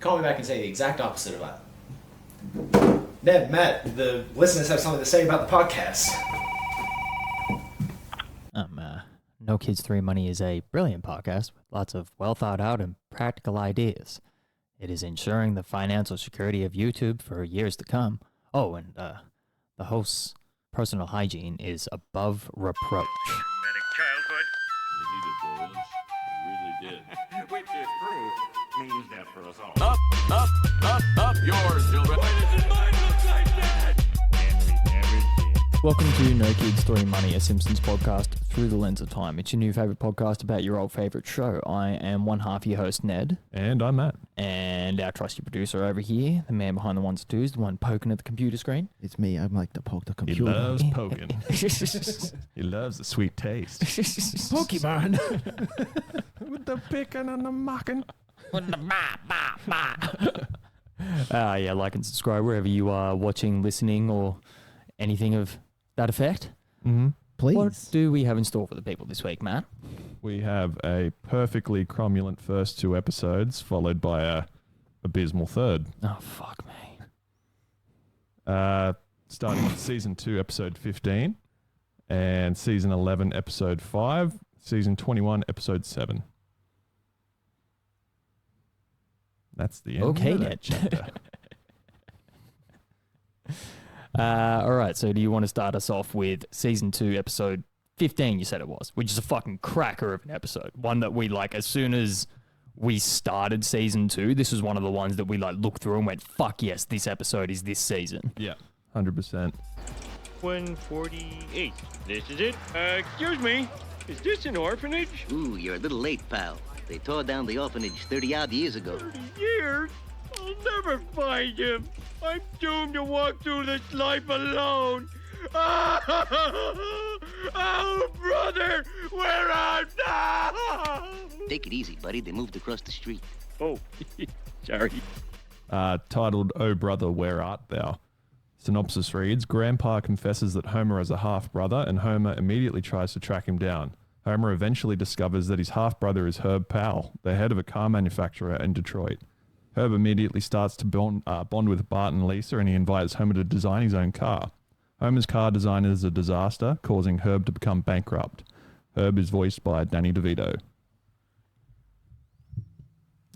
call me back and say the exact opposite of that. Ned, Matt, the listeners have something to say about the podcast. No Kids 3 Money is a brilliant podcast with lots of well thought out and practical ideas. It is ensuring the financial security of YouTube for years to come. Oh, and the host's personal hygiene is above reproach. Childhood. He really did. Which is true. Means that for us all. Up yours, children. Why does mine look like that? Henry never did. Welcome to No Kids 3 Money, a Simpsons podcast through the lens of time. It's your new favourite podcast about your old favourite show. I am one half your host, Ned. And I'm Matt. And our trusty producer over here, the man behind the ones and twos, the one poking at the computer screen. It's me. I like to poke the He computer. loves poking. He loves the sweet taste. Pokemon. With the picking and the mocking. Yeah, like and subscribe wherever you are watching, listening, or anything of that effect. Mm-hmm. Please. What do we have in store for the people this week, Matt? We have a perfectly cromulent first two episodes, followed by a abysmal third. Oh, fuck me. Starting with season 2, episode 15, and season 11, episode 5, season 21, episode 7. That's the end Okay, of that Ned. chapter. All right, so do you want to start us off with season 2, episode 15, you said it was, which is a fucking cracker of an episode. One that we, like, as soon as we started season 2, this was one of the ones that we, like, looked through and went, fuck yes, this episode is this season. Yeah, 100%. 148. This is it. Excuse me. Is this an orphanage? Ooh, you're a little late, pal. They tore down the orphanage 30-odd years ago. 30 years? I'll never find him. I'm doomed to walk through this life alone. Oh, brother, where art thou? Take it easy, buddy. They moved across the street. Oh, sorry. Titled, Oh Brother, Where Art Thou? Synopsis reads, Grandpa confesses that Homer has a half-brother, and Homer immediately tries to track him down. Homer eventually discovers that his half-brother is Herb Powell, the head of a car manufacturer in Detroit. Herb immediately starts to bond with Bart and Lisa, and he invites Homer to design his own car. Homer's car design is a disaster, causing Herb to become bankrupt. Herb is voiced by Danny DeVito.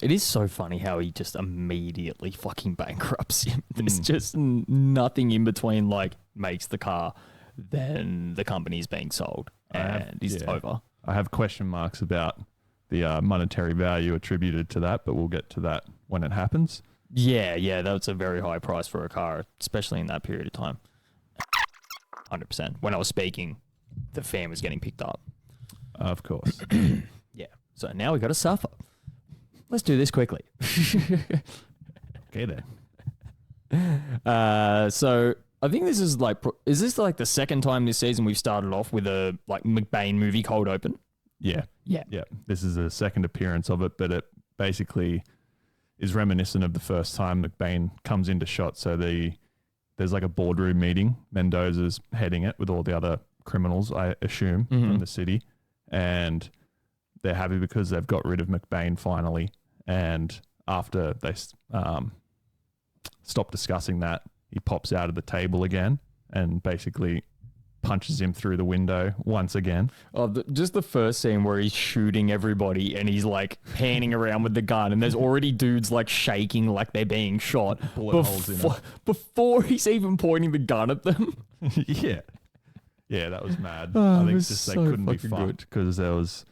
It is so funny how he just immediately fucking bankrupts him. There's just nothing in between, like, makes the car, then the company's being sold, and he's over. I have question marks about the monetary value attributed to that, but we'll get to that when it happens. Yeah, that's a very high price for a car, especially in that period of time. 100%. When I was speaking, the fan was getting picked up. Of course. Yeah. So now we got to suffer. Let's do this quickly. Okay then. So I think this is like, is this like the second time this season we've started off with a like McBain movie cold open? Yeah. Yeah. This is a second appearance of it, but it basically is reminiscent of the first time McBain comes into shot. So there's like a boardroom meeting. Mendoza's heading it with all the other criminals, I assume, from the city. And they're happy because they've got rid of McBain finally. And after they stop discussing that, he pops out of the table again and basically punches him through the window once again. Oh, just the first scene where he's shooting everybody and he's like panning around with the gun and there's already dudes like shaking like they're being shot Bullet holes in them. before he's even pointing the gun at them. Yeah, that was mad. Oh, I it think was just they so couldn't be fucking fucked because there was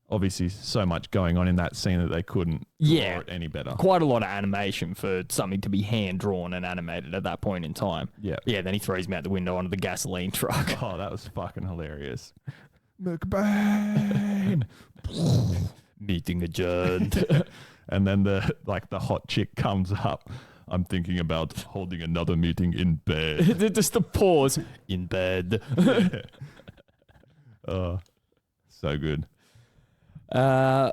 obviously so much going on in that scene that they couldn't draw it any better. Quite a lot of animation for something to be hand-drawn and animated at that point in time. Yeah. Yeah, then he throws him out the window onto the gasoline truck. Oh, that was fucking hilarious. McBain! Meeting adjourned. And then the hot chick comes up. I'm thinking about holding another meeting in bed. Just the pause. In bed. Oh, so good. My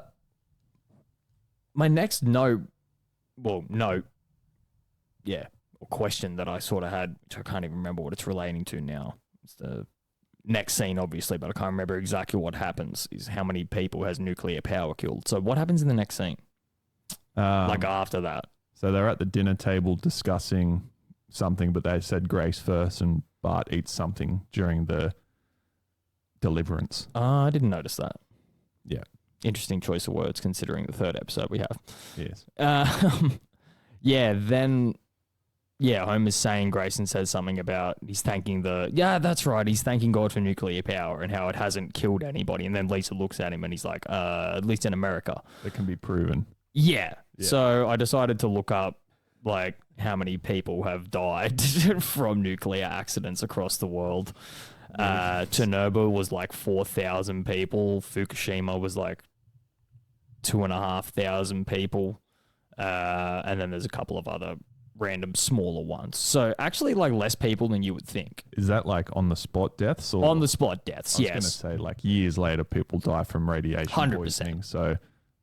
next note, or question that I sort of had, which I can't even remember what it's relating to now. It's the next scene, obviously, but I can't remember exactly what happens, is how many people has nuclear power killed. So what happens in the next scene? Like after that? So they're at the dinner table discussing something, but they said grace first, and Bart eats something during the deliverance. I didn't notice that. Yeah. Interesting choice of words considering the third episode we have. Yes. Homer's saying Grayson says something about he's thanking that's right, he's thanking God for nuclear power and how it hasn't killed anybody. And then Lisa looks at him and he's like, at least in America. That can be proven. Yeah. Yeah. So I decided to look up like how many people have died from nuclear accidents across the world. Chernobyl was like 4,000 people. Fukushima was like 2,500 people. And then there's a couple of other random smaller ones. So actually like less people than you would think. Is that like on the spot deaths? Or On the spot deaths, I was yes. going to say like years later people die from radiation 100%. poisoning. So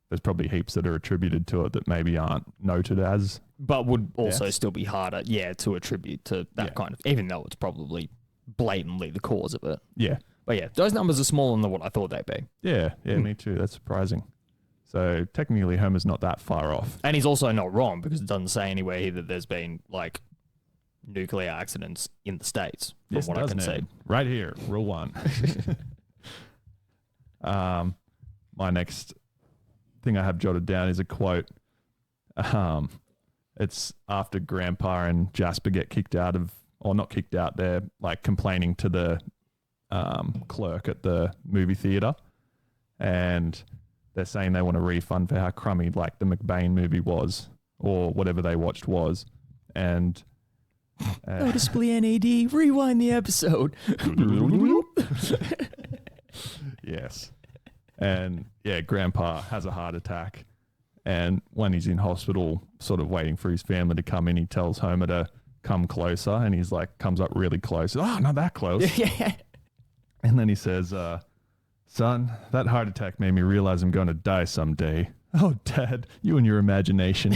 there's probably heaps that are attributed to it that maybe aren't noted as. But would also deaths. still be harder, to attribute to that kind of, even though it's probably blatantly the cause of it. Yeah. But yeah, those numbers are smaller than what I thought they'd be. Yeah, me too. That's surprising. So technically Homer's not that far off. And he's also not wrong because it doesn't say anywhere here that there's been like nuclear accidents in the States, from Yes, what I can doesn't see. it? Right here, rule 1. My next thing I have jotted down is a quote. It's after Grandpa and Jasper get kicked out of, or not kicked out, they're like complaining to the clerk at the movie theater, and they're saying they want a refund for how crummy like the McBain movie was, or whatever they watched was, and Noticeably NAD, rewind the episode. yes, and yeah, Grandpa has a heart attack, and when he's in hospital, sort of waiting for his family to come in, he tells Homer to come closer, and he's like comes up really close. Oh, not that close. Yeah. And then he says, son, that heart attack made me realize I'm going to die someday. Oh, Dad, you and your imagination.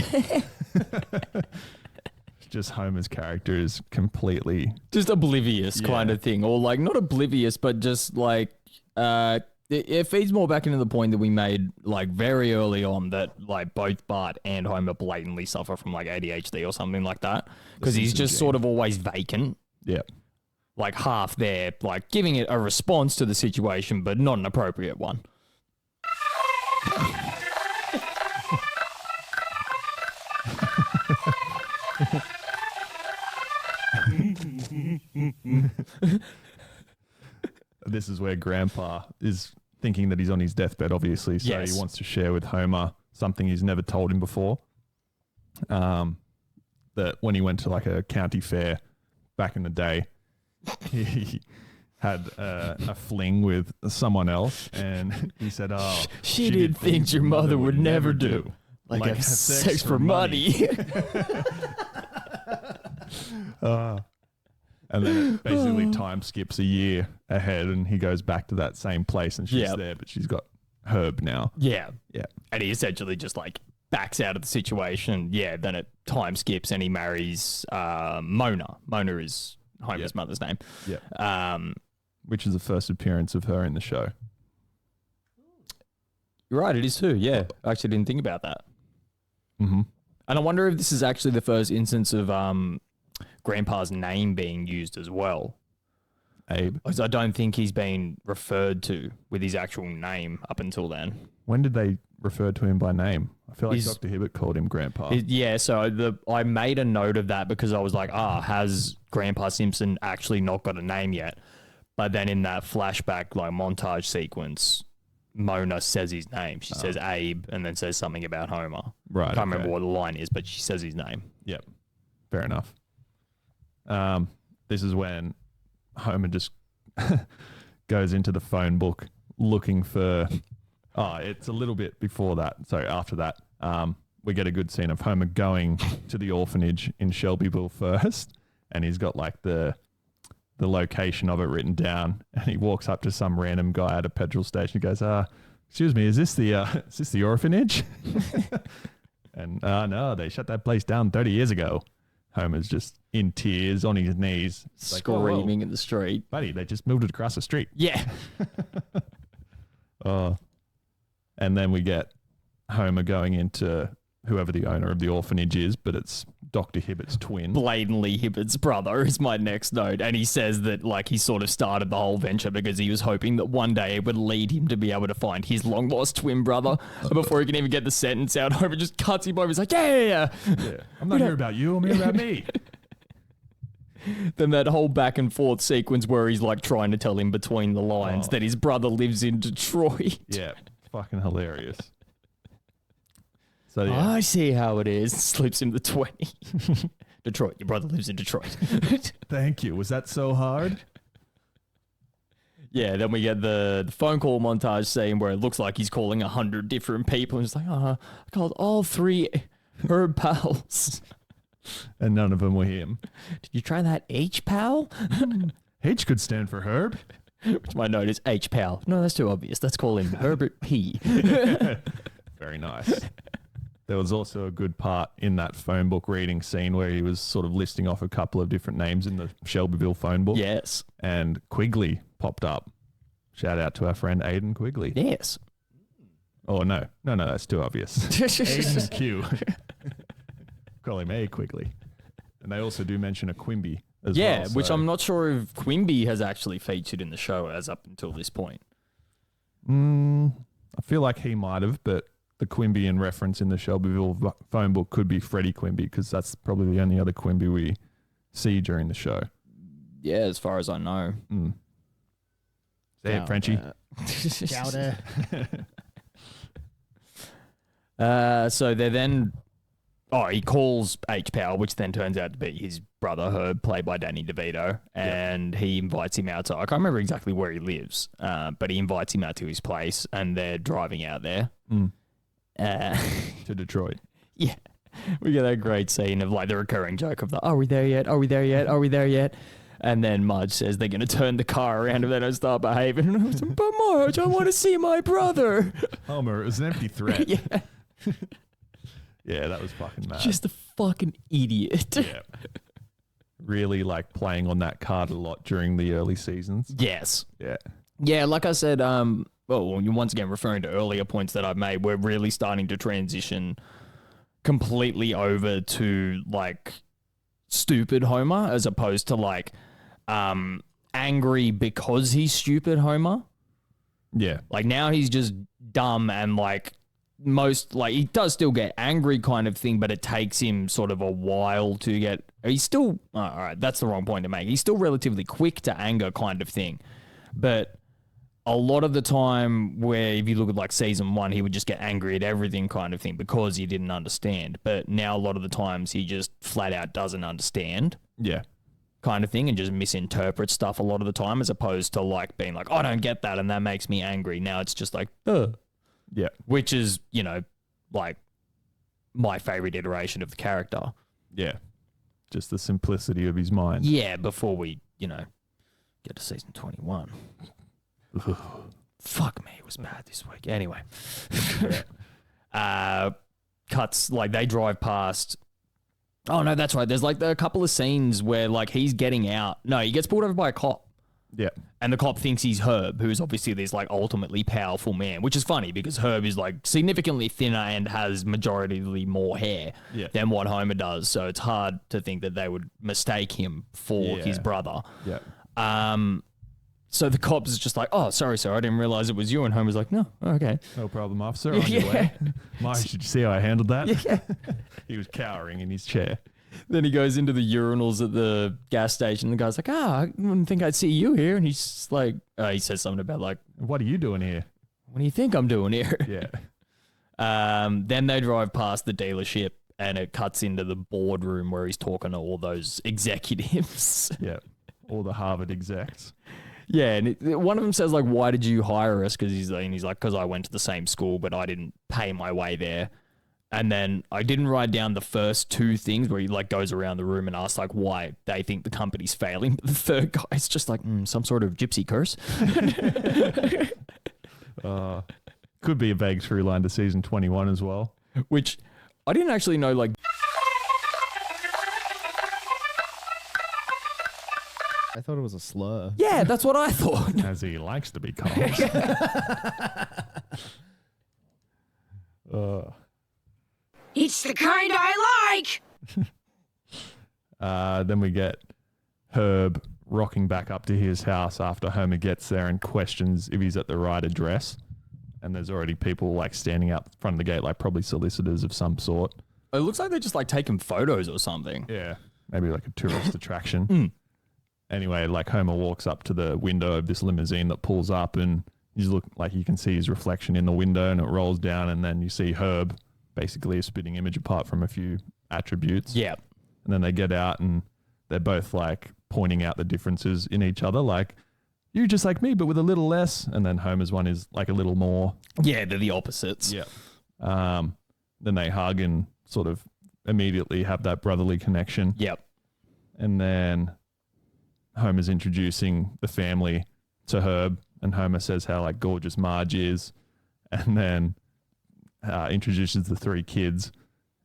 Just Homer's character is completely... Just oblivious kind Yeah. of thing. Or like, not oblivious, but just like, it feeds more back into the point that we made like very early on that like both Bart and Homer blatantly suffer from like ADHD or something like that. Because he's Simpsons just gene. sort of always vacant. Yeah. Like half there, like giving it a response to the situation, but not an appropriate one. This is where Grandpa is thinking that he's on his deathbed, obviously. So Yes. he wants to share with Homer something he's never told him before. That when he went to like a county fair back in the day, he had a fling with someone else, and he said, "Oh, She did things your mother would never do. Like have sex for money. And then it basically time skips a year ahead, and he goes back to that same place, and she's Yep. there, but she's got Herb now. Yeah. Yeah. And he essentially just like backs out of the situation. Yeah. Then it time skips and he marries Mona. Mona is Homer's Yep. mother's name. Yeah. Which is the first appearance of her in the show. You're right. It is too. Yeah. I actually didn't think about that. Mm-hmm. And I wonder if this is actually the first instance of Grandpa's name being used as well. Abe. Because I don't think he's been referred to with his actual name up until then. When did they refer to him by name? I feel like He's- Dr. Hibbert called him Grandpa. Yeah, so I made a note of that because I was like, has Grandpa Simpson actually not got a name yet? But then in that flashback, like montage sequence, Mona says his name. She says Abe and then says something about Homer. Right. I can't remember okay. what the line is, but she says his name. Yep. Fair enough. This is when Homer just goes into the phone book looking for... it's a little bit before that. So after that, we get a good scene of Homer going to the orphanage in Shelbyville first, and he's got like the location of it written down, and he walks up to some random guy at a petrol station. He goes, excuse me, is this the orphanage? And no, they shut that place down 30 years ago. Homer's just in tears on his knees, like, "Whoa, whoa, Screaming in the street. buddy, they just moved it across the street." Yeah. And then we get Homer going into whoever the owner of the orphanage is, but it's Dr. Hibbert's twin. Blatantly Hibbert's brother is my next note. And he says that like he sort of started the whole venture because he was hoping that one day it would lead him to be able to find his long lost twin brother. And before he can even get the sentence out, Homer just cuts him over. He's like, yeah. I'm not here about you, I'm here about me. Then that whole back and forth sequence where he's like trying to tell him between the lines that his brother lives in Detroit. Yeah, fucking hilarious. So yeah. I see how it is. Slips him the 20. Detroit. Your brother lives in Detroit. Thank you. Was that so hard? Yeah, then we get the phone call montage scene where it looks like he's calling 100 different people. And he's like, I called all 3 Herb pals. And none of them were him. Did you try that H pal? H could stand for Herb. Which my note is H pal. No, that's too obvious. Let's call him Herbert P. Very nice. There was also a good part in that phone book reading scene where he was sort of listing off a couple of different names in the Shelbyville phone book. Yes. And Quigley popped up. Shout out to our friend Aiden Quigley. Yes. Oh, no, that's too obvious. Aiden Q. Call him A Quigley. And they also do mention a Quimby as well. Yeah, which I'm not sure if Quimby has actually featured in the show as up until this point. I feel like he might have, but the Quimby in reference in the Shelbyville phone book could be Freddie Quimby because that's probably the only other Quimby we see during the show. Yeah, as far as I know. Say it, Frenchie. Chowder. So they're then... Oh, he calls H-Power, which then turns out to be his brother, Herb, played by Danny DeVito, and he invites him out to... I can't remember exactly where he lives, but he invites him out to his place, and they're driving out there. To Detroit. Yeah. We get that great scene of, like, the recurring joke of the, are we there yet? Are we there yet? Are we there yet? And then Marge says they're going to turn the car around if they don't start behaving. And I was like, but Marge, I want to see my brother. Homer, it was an empty threat. Yeah. Yeah, that was fucking mad. Just a fucking idiot. Yeah. Really, like, playing on that card a lot during the early seasons. Yes. Yeah. Yeah, like I said, well, once again, referring to earlier points that I've made, we're really starting to transition completely over to, like, stupid Homer as opposed to, like, angry because he's stupid Homer. Yeah. Like, now he's just dumb and, like, he does still get angry kind of thing, but it takes him sort of a while to get... He's still... all right, that's the wrong point to make. He's still relatively quick to anger kind of thing. But a lot of the time where if you look at like season 1, he would just get angry at everything kind of thing because he didn't understand. But now a lot of the times he just flat out doesn't understand. Yeah. Kind of thing and just misinterprets stuff a lot of the time as opposed to like being like, I don't get that and that makes me angry. Now it's just like, Yeah. which is, you know, like my favorite iteration of the character. Yeah. Just the simplicity of his mind. Yeah, before we, you know, get to season 21. Fuck me, it was bad this week. Anyway. Cuts, like they drive past. Oh, no, that's right. There's like a couple of scenes where like he's getting out. No, he gets pulled over by a cop. Yeah. And the cop thinks he's Herb, who's obviously this like ultimately powerful man, which is funny because Herb is like significantly thinner and has majoritarily more hair than what Homer does. So it's hard to think that they would mistake him for his brother. Yeah. So the cop is just like, oh, sorry, sir, I didn't realize it was you. And Homer's like, no, okay. No problem, officer. On your way. Marge, did you see how I handled that? Yeah. He was cowering in his chair. Then he goes into the urinals at the gas station. The guy's like, I wouldn't think I'd see you here. And he's just like, he says something about like, what are you doing here? What do you think I'm doing here? Yeah. Then they drive past the dealership and it cuts into the boardroom where he's talking to all those executives. Yeah. All the Harvard execs. Yeah, and one of them says like, "Why did you hire us?" Because he's like, "Because I went to the same school, but I didn't pay my way there." And then I didn't write down the first two things where he like goes around the room and asks like why they think the company's failing. But the third guy's just like some sort of gypsy curse. Could be a vague through line to season 21 as well. Which I didn't actually know like. I thought it was a slur. Yeah, that's what I thought. As he likes to be called. It's the kind I like. Then we get Herb rocking back up to his house after Homer gets there and questions if he's at the right address. And there's already people like standing out front of the gate, like probably solicitors of some sort. It looks like they're just like taking photos or something. Yeah. Maybe like a tourist attraction. Anyway, like Homer walks up to the window of this limousine that pulls up and you look like you can see his reflection in the window and it rolls down and then you see Herb, basically a spitting image apart from a few attributes. Yeah. And then they get out and they're both like pointing out the differences in each other. Like, you just like me, but with a little less. And then Homer's one is like a little more. Yeah, they're the opposites. Yeah. Then they hug and sort of immediately have that brotherly connection. Yep. And then Homer's introducing the family to Herb. And Homer says how like gorgeous Marge is. And then introduces the three kids.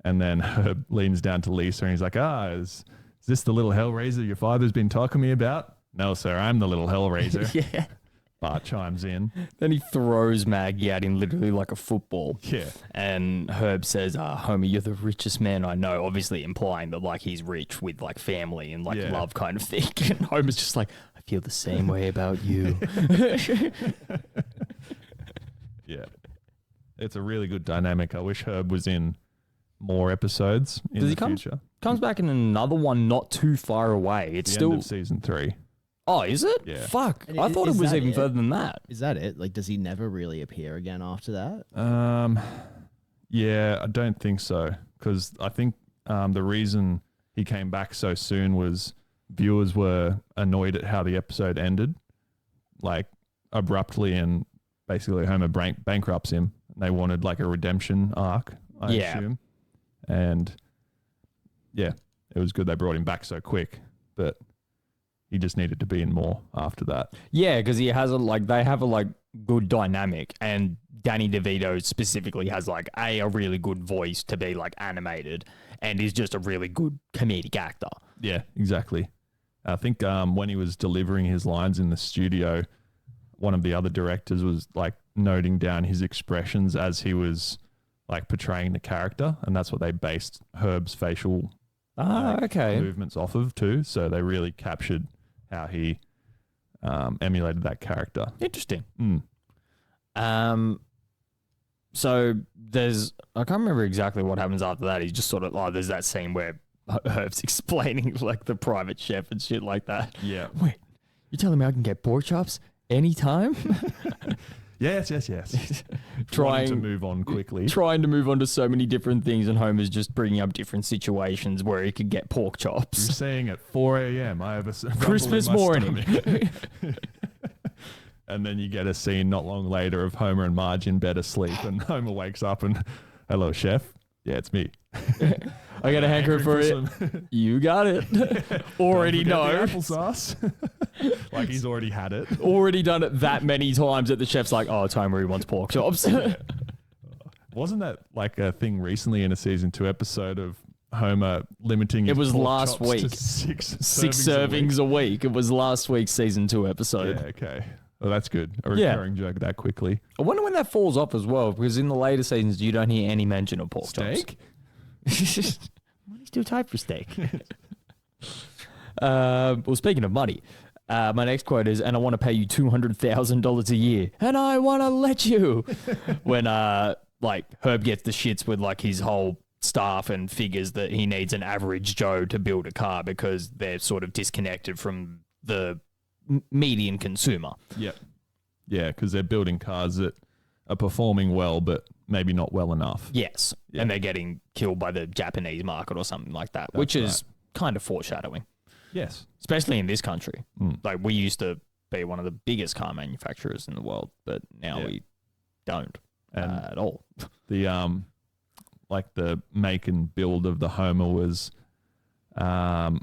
And then Herb leans down to Lisa and he's like, is this the little Hellraiser your father's been talking to me about? No, sir, I'm the little Hellraiser. Yeah. Bart chimes in. Then he throws Maggie at him literally like a football. Yeah. And Herb says, Homer, you're the richest man I know, obviously implying that like he's rich with like family and like love kind of thing. And Homer's just like, I feel the same way about you. Yeah. It's a really good dynamic. I wish Herb was in more episodes in the future. Comes back in another one not too far away. It's The still end of season 3. Oh, is it? Yeah. Fuck. And I thought it is was that even it? further than that. Is that it? Like, does he never really appear again after that? Yeah, I don't think so. Because I think the reason he came back so soon was viewers were annoyed at how the episode ended. Like, abruptly, and basically Homer bankrupts him. They wanted like a redemption arc, I assume. And yeah, it was good they brought him back so quick, but he just needed to be in more after that. Yeah, because he has they have a good dynamic, and Danny DeVito specifically has a really good voice to be like animated, and is just a really good comedic actor. Yeah, exactly. I think when he was delivering his lines in the studio, one of the other directors was like noting down his expressions as he was like portraying the character, and that's what they based Herb's facial movements off of too. So they really captured how he emulated that character. Interesting. So I can't remember exactly what happens after that. He's just sort of there's that scene where Herb's explaining like the private chef and shit like that. Yeah. Wait, you're telling me I can get pork chops anytime? Yes. Trying to move on quickly. Trying to move on to so many different things, and Homer's just bringing up different situations where he could get pork chops. You're saying at 4 a.m. I have a Christmas morning. And then you get a scene not long later of Homer and Marge in bed asleep, and Homer wakes up and, hello, chef. Yeah, it's me. I got a hankering for it. You got it. Already know. The applesauce. Like he's already had it. Already done it that many times that the chef's like, oh, Homer, he wants pork chops. Wasn't that like a thing recently in a season 2 episode of Homer limiting his It was pork last chops week. to six servings a week. It was last week's season 2 episode. Yeah, okay. Well, that's good. A recurring joke that quickly. I wonder when that falls off as well, because in the later seasons, you don't hear any mention of pork Steak? chops. Money's too tight for steak. Well, speaking of money, my next quote is, and I want to pay you $200,000 a year, and I want to let you. When Herb gets the shits with like his whole staff and figures that he needs an average Joe to build a car because they're sort of disconnected from the median consumer. Yep. Yeah, because they're building cars that are performing well, but maybe not well enough. Yes. Yeah. And they're getting killed by the Japanese market or something like that, which is kind of foreshadowing. Yes. Especially in this country. Like, we used to be one of the biggest car manufacturers in the world, but now we don't at all. The like the make and build of the Homer was what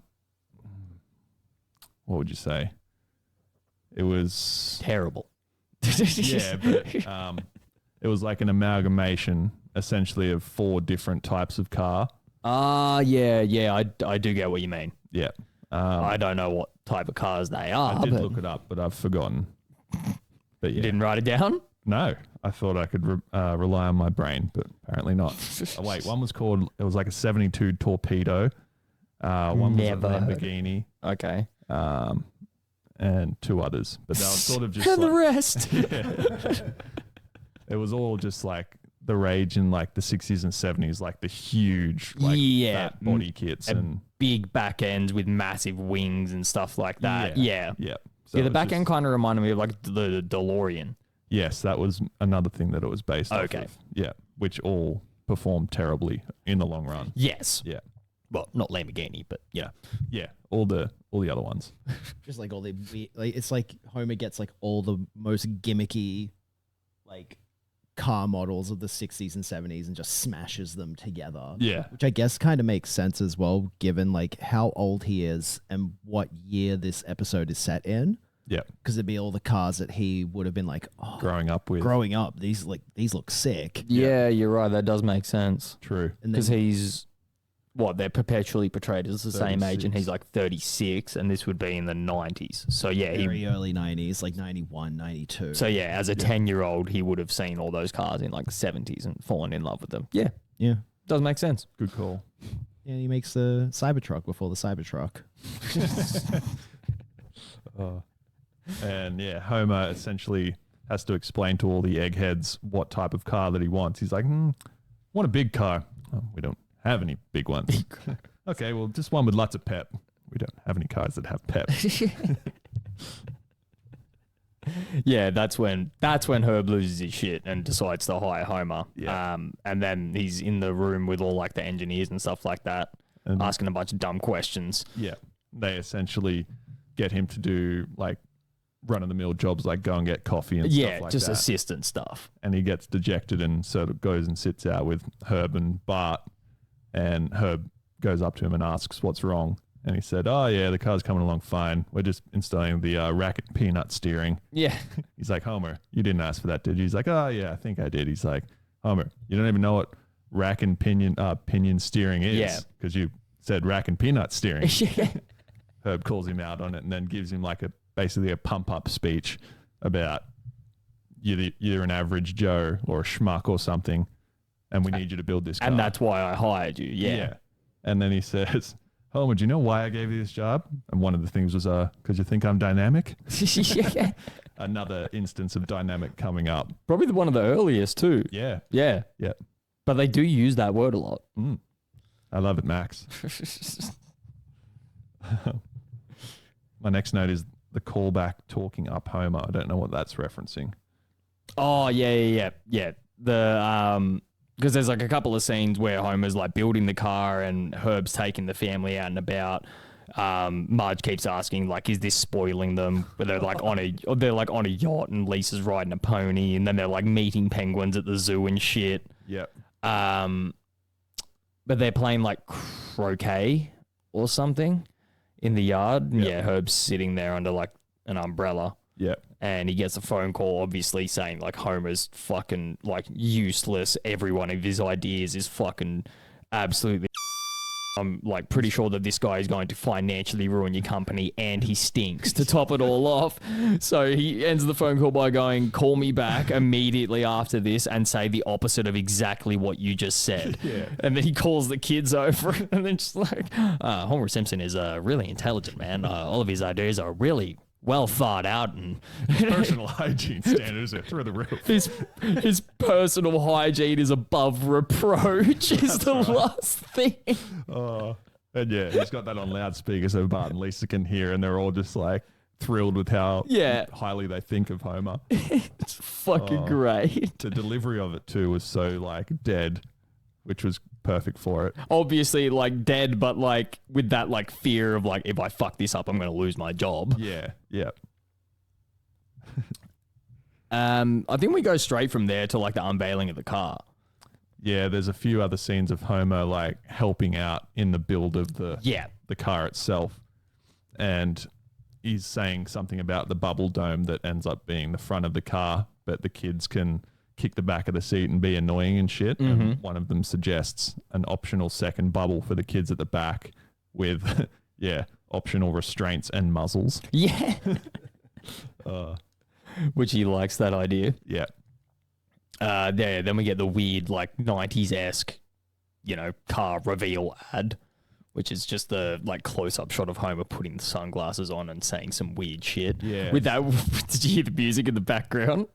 would you say? It was terrible. Yeah, but it was like an amalgamation essentially of 4 different types of car. Yeah, I do get what you mean. Yeah. I don't know what type of cars they are. I did look it up, but I've forgotten. But yeah. You didn't write it down? No, I thought I could rely on my brain, but apparently not. Oh, wait, one was called, it was like a 72 Torpedo. One Never was a heard of Lamborghini. Okay. And two others. But they were sort of just And the like, rest. it was all just like the rage in like the 60s and 70s, like the huge like Yeah. fat body kits and Big back ends with massive wings and stuff like that. Yeah. yeah. Yeah, So the it was back just- end kind of reminded me of like the DeLorean. Yes, that was another thing that it was based off Okay. of. Yeah, which all performed terribly in the long run. Yes. Yeah. Well, not Lamborghini, but yeah. Yeah, all the other ones. Just like all the like, it's like Homer gets like all the most gimmicky, like car models of the 60s and 70s and just smashes them together. Yeah. Which I guess kind of makes sense as well, given like how old he is and what year this episode is set in. Yeah. Because it'd be all the cars that he would have been like, oh, Growing up with. growing up, these look sick. Yeah, you're right. That does make sense. True. And Because then he's, they're perpetually portrayed as the same age, and 36. he's like 36, and this would be in the 90s. So yeah, very early 90s, like 91, 92. So yeah, as a 10-year-old, he would have seen all those cars in like the 70s and fallen in love with them. Yeah, yeah. does make sense. Good call. Yeah, he makes the Cybertruck before the Cybertruck. And yeah, Homer essentially has to explain to all the eggheads what type of car that he wants. He's like, want a big car. Oh, we don't have any big ones. Okay, well, just one with lots of pep. We don't have any cars that have pep. Yeah, that's when Herb loses his shit and decides to hire Homer. Yeah. And then he's in the room with all like the engineers and stuff like that, And- asking a bunch of dumb questions. Yeah, they essentially get him to do like run-of-the-mill jobs like go and get coffee and Yeah, stuff like just that. assistant stuff. And he gets dejected and sort of goes and sits out with Herb and Bart. And Herb goes up to him and asks what's wrong. And he said, oh, yeah, the car's coming along fine. We're just installing the racket peanut steering. Yeah. He's like, Homer, you didn't ask for that, did you? He's like, oh, yeah, I think I did. He's like, Homer, you don't even know what rack and pinion steering is. Yeah. Because you said rack and peanut steering. Yeah. Herb calls him out on it and then gives him like basically a pump-up speech about you're an average Joe or a schmuck or something, and we need you to build this car. And that's why I hired you. Yeah. And then he says, Homer, do you know why I gave you this job? And one of the things was, because you think I'm dynamic? Yeah. Another instance of dynamic coming up. Probably one of the earliest too. Yeah. Yeah. Yeah. But they do use that word a lot. I love it, Max. My next note is the callback talking up Homer. I don't know what that's referencing. Oh, yeah. The because there's like a couple of scenes where Homer's like building the car and Herb's taking the family out and about. Marge keeps asking like, "Is this spoiling them?" But they're like on a yacht and Lisa's riding a pony, and then they're like meeting penguins at the zoo and shit. Yep. But they're playing like croquet or something in the yard. Yep. Yeah, Herb's sitting there under like an umbrella. Yep. And he gets a phone call, obviously saying like Homer's fucking like useless. Every one of his ideas is fucking absolutely. I'm like pretty sure that this guy is going to financially ruin your company, and he stinks to top it all off. So he ends the phone call by going, "Call me back immediately after this and say the opposite of exactly what you just said." Yeah. And then he calls the kids over, and then just like, Homer Simpson is really intelligent, man. All of his ideas are really well thought out, and Personal hygiene standards are through the roof. his personal hygiene is above reproach. Is the last thing. And yeah, he's got that on loudspeaker so Bart and Lisa can hear, and they're all just like thrilled with how highly they think of Homer. It's fucking great. The delivery of it too was so like dead, which was perfect for it. Obviously, like dead, but like with that like fear of like, if I fuck this up, I'm going to lose my job. Yeah, yeah. I think we go straight from there to like the unveiling of the car. Yeah, there's a few other scenes of Homer like helping out in the build of the car itself. And he's saying something about the bubble dome that ends up being the front of the car, but the kids can kick the back of the seat and be annoying and shit. And one of them suggests an optional second bubble for the kids at the back with, optional restraints and muzzles. Yeah. Which he likes that idea. Yeah. Then we get the weird, like, 90s-esque, car reveal ad, which is just the, like, close-up shot of Homer putting the sunglasses on and saying some weird shit. Yeah. With that, did you hear the music in the background?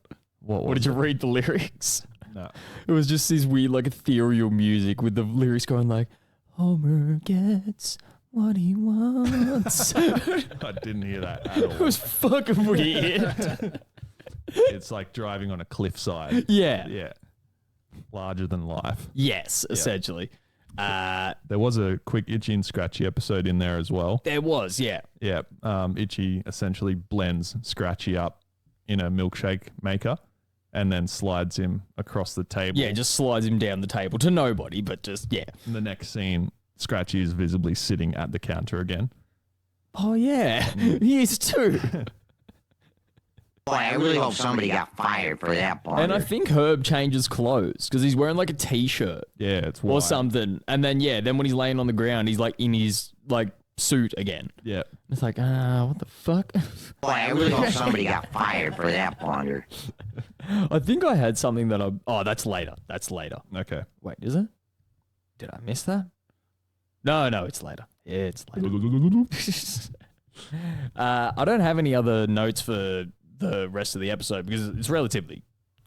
Or did you read the lyrics? No. It was just this weird, like, ethereal music with the lyrics going like, Homer gets what he wants. I didn't hear that at all. It was fucking weird. It's like driving on a cliffside. Yeah. Yeah. Larger than life. Yes, essentially. There was a quick Itchy and Scratchy episode in there as well. There was, yeah. Yeah. Itchy essentially blends Scratchy up in a milkshake maker and then slides him across the table. Yeah, just slides him down the table to nobody, but just, yeah. In the next scene, Scratchy is visibly sitting at the counter again. Oh, yeah. He is too. Boy, I really hope somebody got fired for that part. And I think Herb changes clothes because he's wearing like a t-shirt Yeah, it's or wide. something. And then, then when he's laying on the ground, he's like in his like suit again. Yeah. It's like, what the fuck? Boy, I really hope somebody got fired for that blunder. I think I had something that that's later. That's later. Okay. Wait, is it? Did I miss that? No, it's later. Yeah, it's later. I don't have any other notes for the rest of the episode because it's relatively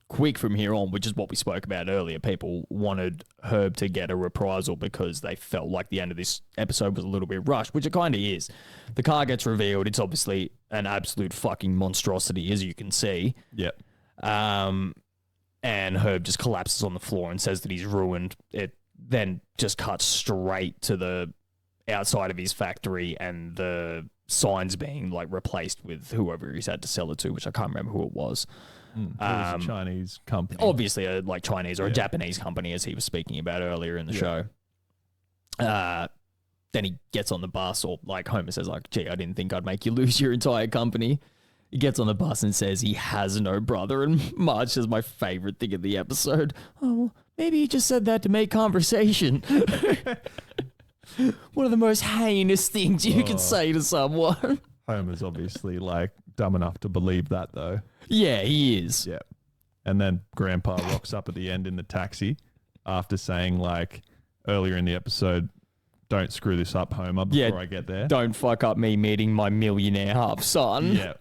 quick from here on, which is what we spoke about earlier. People wanted Herb to get a reprisal because they felt like the end of this episode was a little bit rushed, which it kind of is. The car gets revealed. It's obviously an absolute fucking monstrosity, as you can see. Yep. And Herb just collapses on the floor and says that he's ruined. It then just cuts straight to the outside of his factory and the signs being like replaced with whoever he's had to sell it to, which I can't remember who it was. It was a Chinese company. Obviously a like Chinese or a Japanese company, as he was speaking about earlier in the show. Then he gets on the bus, or like Homer says, like, gee, I didn't think I'd make you lose your entire company. He gets on the bus and says he has no brother, and Marge says my favorite thing of the episode. Oh, well, maybe he just said that to make conversation. One of the most heinous things you can say to someone. Homer's obviously like dumb enough to believe that though. Yeah, he is. Yeah. And then Grandpa rocks up at the end in the taxi after saying like earlier in the episode, don't screw this up, Homer, before I get there. Don't fuck up me meeting my millionaire half son. Yeah.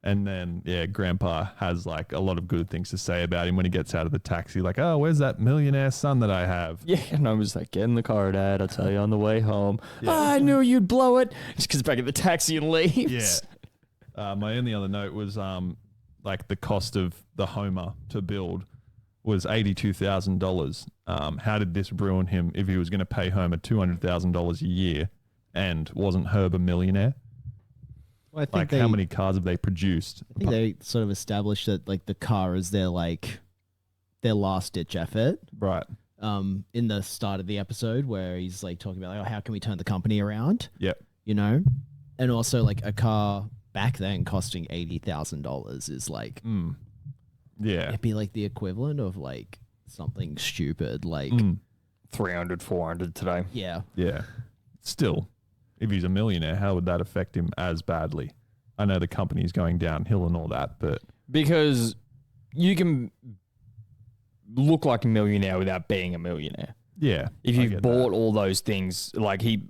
And then, Grandpa has like a lot of good things to say about him when he gets out of the taxi. Like, oh, where's that millionaire son that I have? Yeah, and I was like, get in the car, Dad. I'll tell you on the way home. Yeah. Oh, I knew you'd blow it. Just gets back in the taxi and leaves. Yeah. My only other note was like the cost of the Homer to build was $82,000. How did this ruin him if he was going to pay Homer $200,000 a year and wasn't Herb a millionaire? Well, I think how many cars have they produced? I think they sort of established that like the car is their last ditch effort. Right. In the start of the episode where he's like talking about like, oh, how can we turn the company around? Yep. And also like a car back then costing $80,000 is like, it'd be like the equivalent of like something stupid like 300, 400 today. Yeah. Yeah. Still, if he's a millionaire, how would that affect him as badly? I know the company's going downhill and all that, but because you can look like a millionaire without being a millionaire. Yeah. If you bought all those things, like he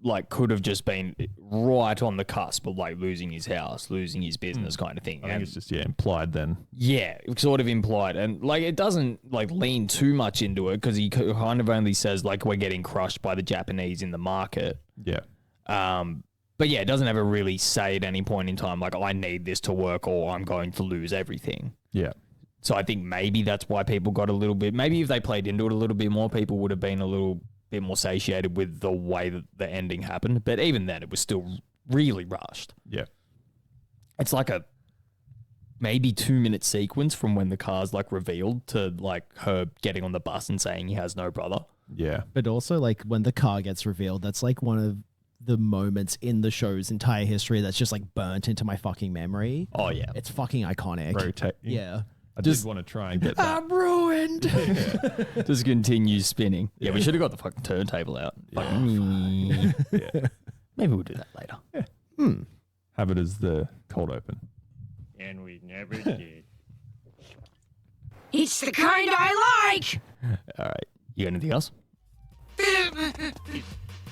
like could have just been right on the cusp of like losing his house, losing his business kind of thing. I think it's just implied then. Yeah, sort of implied. And like it doesn't like lean too much into it because he kind of only says like we're getting crushed by the Japanese in the market. Yeah. But yeah, it doesn't ever really say at any point in time like, oh, I need this to work or I'm going to lose everything. Yeah. So I think maybe that's why people got a little bit, maybe if they played into it a little bit more, people would have been a little bit more satiated with the way that the ending happened. But even then, it was still really rushed. Yeah. It's like a maybe 2-minute sequence from when the car's like revealed to like Herb getting on the bus and saying he has no brother. Yeah. But also like when the car gets revealed, that's like one of the moments in the show's entire history that's just like burnt into my fucking memory. Oh yeah. It's fucking iconic. Rotate. Yeah. I just want to try and get that. I'm ruined. Just continues spinning. Yeah, we should have got the fucking turntable out. Yeah. Maybe we'll do that later. Yeah. Have it as the cold open. And we never did. It's the kind I like. All right. You got anything else?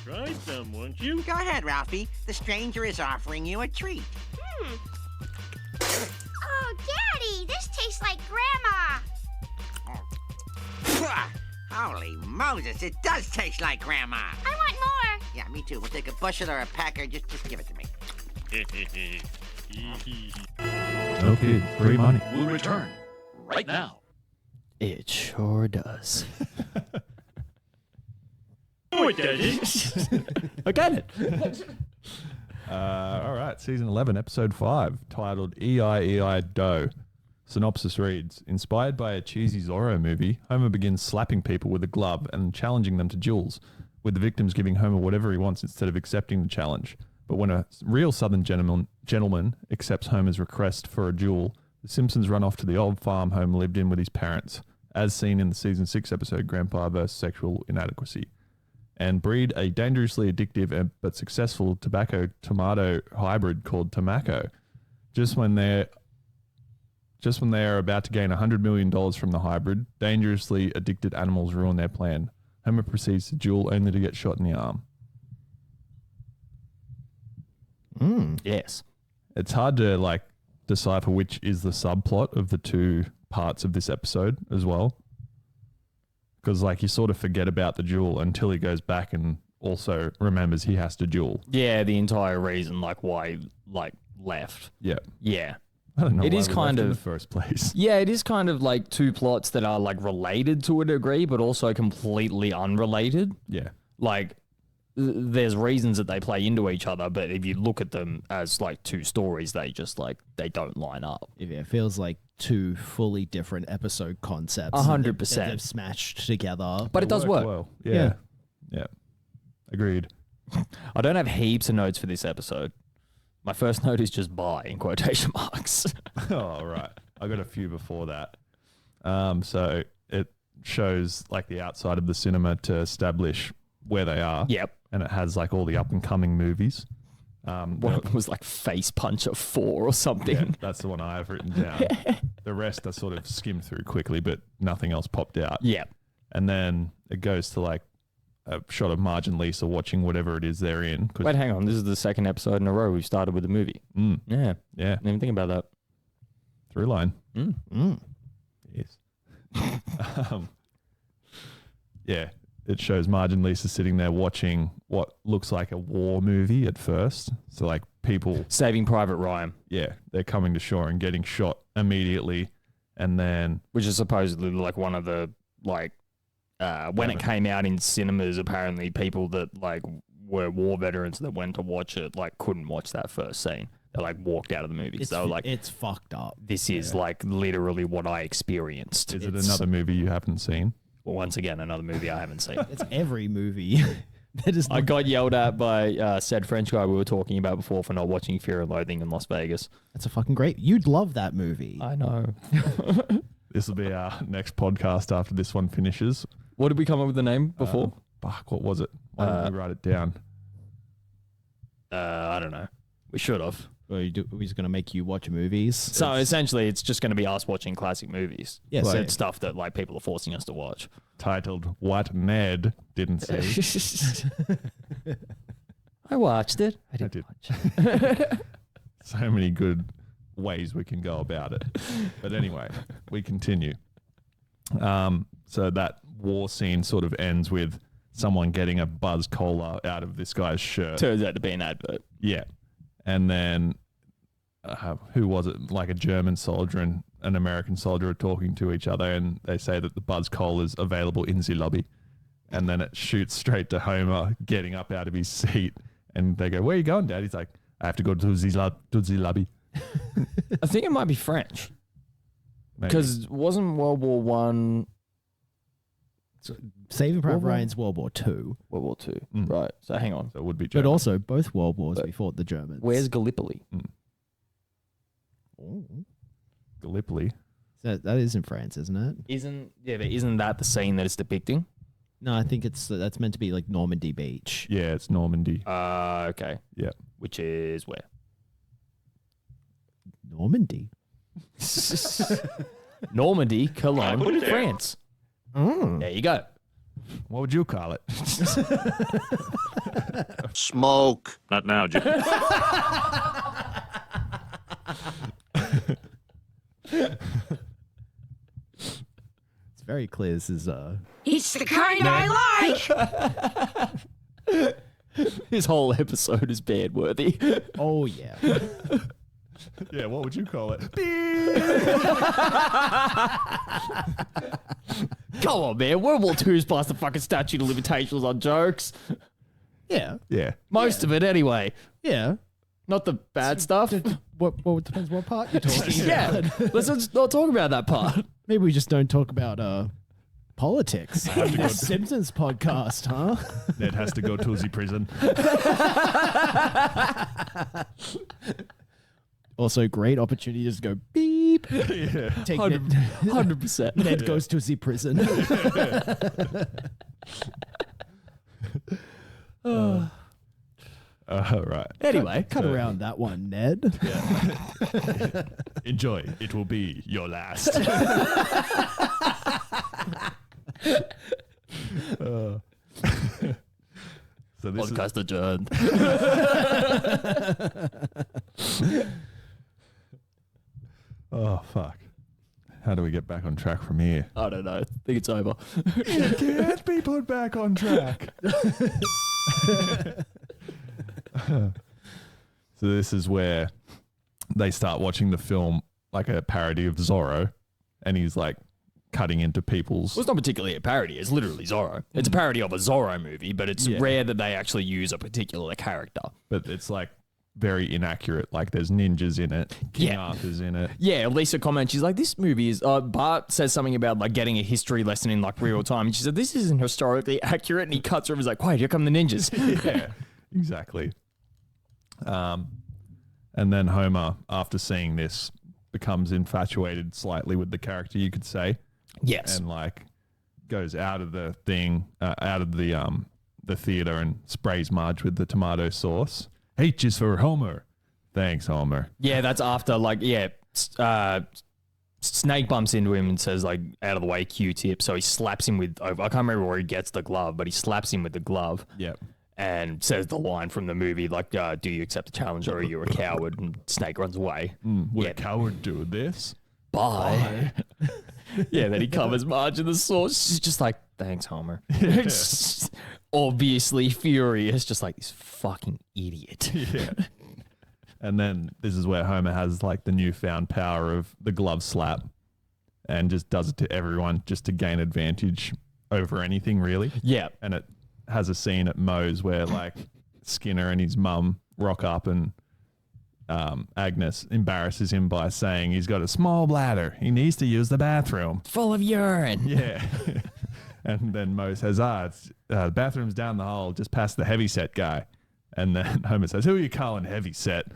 Try some, won't you? Go ahead, Ralphie. The stranger is offering you a treat. Oh, Daddy, this tastes like Grandma. Holy Moses, it does taste like Grandma. I want more. Yeah, me too. We'll take a bushel or a packer. Just give it to me. Okay, free money. We'll return right now. It sure does. Oh, it doesn't. I got it. All right, season 11, episode 5, titled E.I.E.I. Doe. Synopsis reads, inspired by a cheesy Zorro movie, Homer begins slapping people with a glove and challenging them to duels, with the victims giving Homer whatever he wants instead of accepting the challenge. But when a real Southern gentleman accepts Homer's request for a duel, the Simpsons run off to the old farm Homer lived in with his parents, as seen in the season 6 episode Grandpa vs. Sexual Inadequacy, and breed a dangerously addictive but successful tobacco-tomato hybrid called Tomaco. Just when they are about to gain $100 million from the hybrid, dangerously addicted animals ruin their plan. Homer proceeds to duel only to get shot in the arm. Yes. It's hard to decipher which is the subplot of the two parts of this episode as well. Because you sort of forget about the duel until he goes back and also remembers he has to duel. Yeah, the entire reason why left. Yeah. Yeah. I don't know. It why is we kind left in of the first place. Yeah, it is kind of like two plots that are related to a degree, but also completely unrelated. Yeah. There's reasons that they play into each other, but if you look at them as two stories, they just they don't line up. It feels like two fully different episode concepts. 100%. that they've smashed together. But it does work. Well. Yeah. Yeah. Agreed. I don't have heaps of notes for this episode. My first note is just "bye" in quotation marks. Oh, right. I got a few before that. So it shows the outside of the cinema to establish where they are. Yep. And it has all the up and coming movies. One of them was Face Puncher 4 or something. Yeah, that's the one I have written down. The rest I sort of skimmed through quickly, but nothing else popped out. Yeah. And then it goes to a shot of Marge and Lisa watching whatever it is they're in. Wait, hang on. This is the second episode in a row we've started with a movie. Yeah. Yeah. Didn't even think about that. Through line. Yes. Yeah. It shows Marge and Lisa sitting there watching what looks like a war movie at first. So people... Saving Private Ryan. Yeah. They're coming to shore and getting shot immediately. And then... Which is supposedly one of the, when it came out in cinemas, apparently people that, were war veterans that went to watch it, couldn't watch that first scene. They, walked out of the movie. So, it's fucked up. This is, literally what I experienced. Is it another movie you haven't seen? Well, once again, another movie I haven't seen. It's every movie. That is I got yelled at by said French guy we were talking about before for not watching Fear and Loathing in Las Vegas. That's a fucking great... You'd love that movie. I know. This will be our next podcast after this one finishes. What did we come up with the name before? Fuck, what was it? Why didn't we write it down? I don't know. We should have. We're just going to make you watch movies. So essentially, it's just going to be us watching classic movies. Yes. Said stuff that people are forcing us to watch. Titled What Ned Didn't See. I watched it. I did. watch it. So many good ways we can go about it. But anyway, we continue. So that war scene sort of ends with someone getting a Buzz Cola out of this guy's shirt. Turns out to be an advert. Yeah. And then, who was it? A German soldier and an American soldier are talking to each other, and they say that the Buzz Cola is available in the lobby. And then it shoots straight to Homer getting up out of his seat, and they go, "Where are you going, Dad?" He's like, "I have to go to the lobby." I think it might be French. Maybe. Because wasn't World War One... Saving Private Ryan's World War II. World War Two. Right. So hang on. So it would be But German. also, both World Wars, we fought the Germans. Where's Gallipoli? Gallipoli. That is in France, isn't it? But isn't that the scene that it's depicting? No, I think that's meant to be Normandy Beach. Yeah, it's Normandy. Okay. Yeah. Which is where? Normandy? Normandy, Cologne, France. There you go. What would you call it? Smoke. Not now, Jim. It's very clear this is It's the kind I like. This whole episode is bad worthy. oh yeah. Yeah, what would you call it? Come on, man. World War II's past the fucking statute of limitations on jokes. Yeah. Yeah. Most of it, anyway. Yeah. Not the bad stuff. What depends what part you're talking Yeah. about. Let's not talk about that part. Maybe we just don't talk about politics on the Simpsons podcast, huh? Ned has to go to the prison. Also, great opportunity to just go beep. Yeah. Take 100%. Ned goes to the prison. Right. Anyway. Cut around that one, Ned. Enjoy. It will be your last. So this Podcast adjourned. Oh, fuck. How do we get back on track from here? I don't know. I think it's over. It can't be put back on track. So this is where they start watching the film like a parody of Zorro, and he's like cutting into people's... Well, it's not particularly a parody. It's literally Zorro. It's a parody of a Zorro movie, but it's rare that they actually use a particular character. But it's like very inaccurate. Like there's ninjas in it. King Arthur's in it. Yeah, Lisa comments, she's like, this movie is... Bart says something about like getting a history lesson in like real time. And she said, this isn't historically accurate. And he cuts her and he's like, wait, here come the ninjas. Yeah, exactly. And then Homer, after seeing this, becomes infatuated slightly with the character, you could say. Yes. And like goes out of the thing, out of the theater and sprays Marge with the tomato sauce. H is for Homer. Thanks, Homer. Yeah, that's after like, Snake bumps into him and says like, out of the way, Q-tip. So he slaps him with, I can't remember where he gets the glove, but he slaps him with the glove. Yep. And says the line from the movie, like, do you accept the challenge or are you a coward? And Snake runs away. Would a coward do this? Bye. Yeah, then he covers Marge in the sauce. She's just like, thanks, Homer. Obviously furious, just like this fucking idiot. Yeah. And then this is where Homer has like the newfound power of the glove slap and just does it to everyone just to gain advantage over anything, really. Yeah. And it has a scene at Moe's where like Skinner and his mum rock up and Agnes embarrasses him by saying he's got a small bladder. He needs to use the bathroom. Full of urine. Yeah. And then Moe says, it's, the bathroom's down the hall, just past the heavyset guy. And then Homer says, who are you calling heavyset?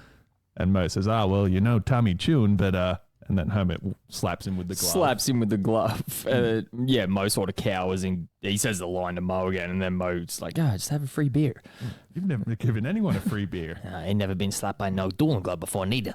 And Moe says, well, you know Tommy Tune, but... And then Homer slaps him with the glove. Slaps him with the glove. Yeah, Moe sort of cowers and he says the line to Moe again. And then Moe's like, just have a free beer. You've never given anyone a free beer. I ain't never been slapped by no dueling glove before, neither.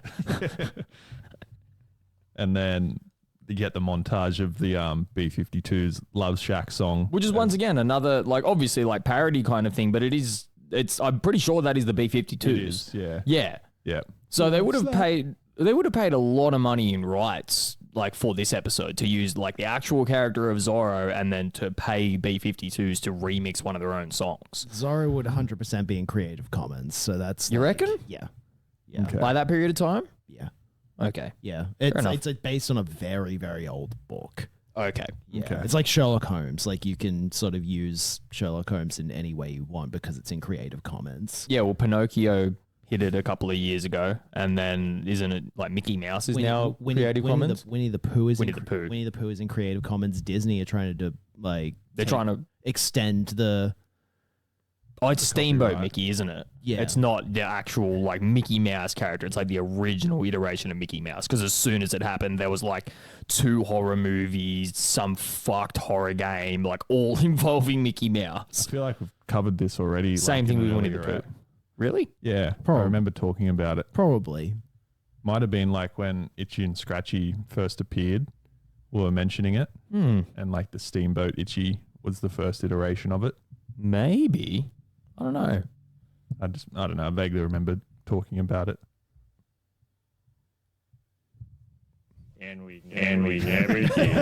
And then you get the montage of the B-52's Love Shack song. Which is once again another, like, obviously, like, parody kind of thing. But I'm pretty sure that is the B-52s. It is, yeah. Yeah. Yeah. So they would have paid... They would have paid a lot of money in rights, like for this episode, to use like the actual character of Zorro, and then to pay B-52s to remix one of their own songs. Zorro would 100% be in Creative Commons, so that's... You reckon? Yeah. Yeah. Okay. By that period of time? Yeah. Okay. Yeah. enough. It's based on a very, very old book. Okay. Yeah. Okay. It's like Sherlock Holmes. Like you can sort of use Sherlock Holmes in any way you want because it's in Creative Commons. Yeah, well, Pinocchio hit it a couple of years ago, and then isn't it like Mickey Mouse is now Creative Commons? Winnie the Pooh is Winnie the Pooh. Winnie the Pooh is in Creative Commons. Disney are trying to do, like... They're trying to... extend the... Oh, it's Steamboat copyright. Mickey, isn't it? Yeah. It's not the actual like Mickey Mouse character. It's like the original iteration of Mickey Mouse. Because as soon as it happened, there was like 2 horror movies, some fucked horror game, like all involving Mickey Mouse. I feel like we've covered this already. Same like, thing in with an Winnie the earlier Pooh. Really? Yeah, I Probably. remember talking about it. Probably. Might have been like when Itchy and Scratchy first appeared, were mentioning it, and like the Steamboat Itchy was the first iteration of it. Maybe. I don't know. I don't know. I vaguely remember talking about it. And we never did.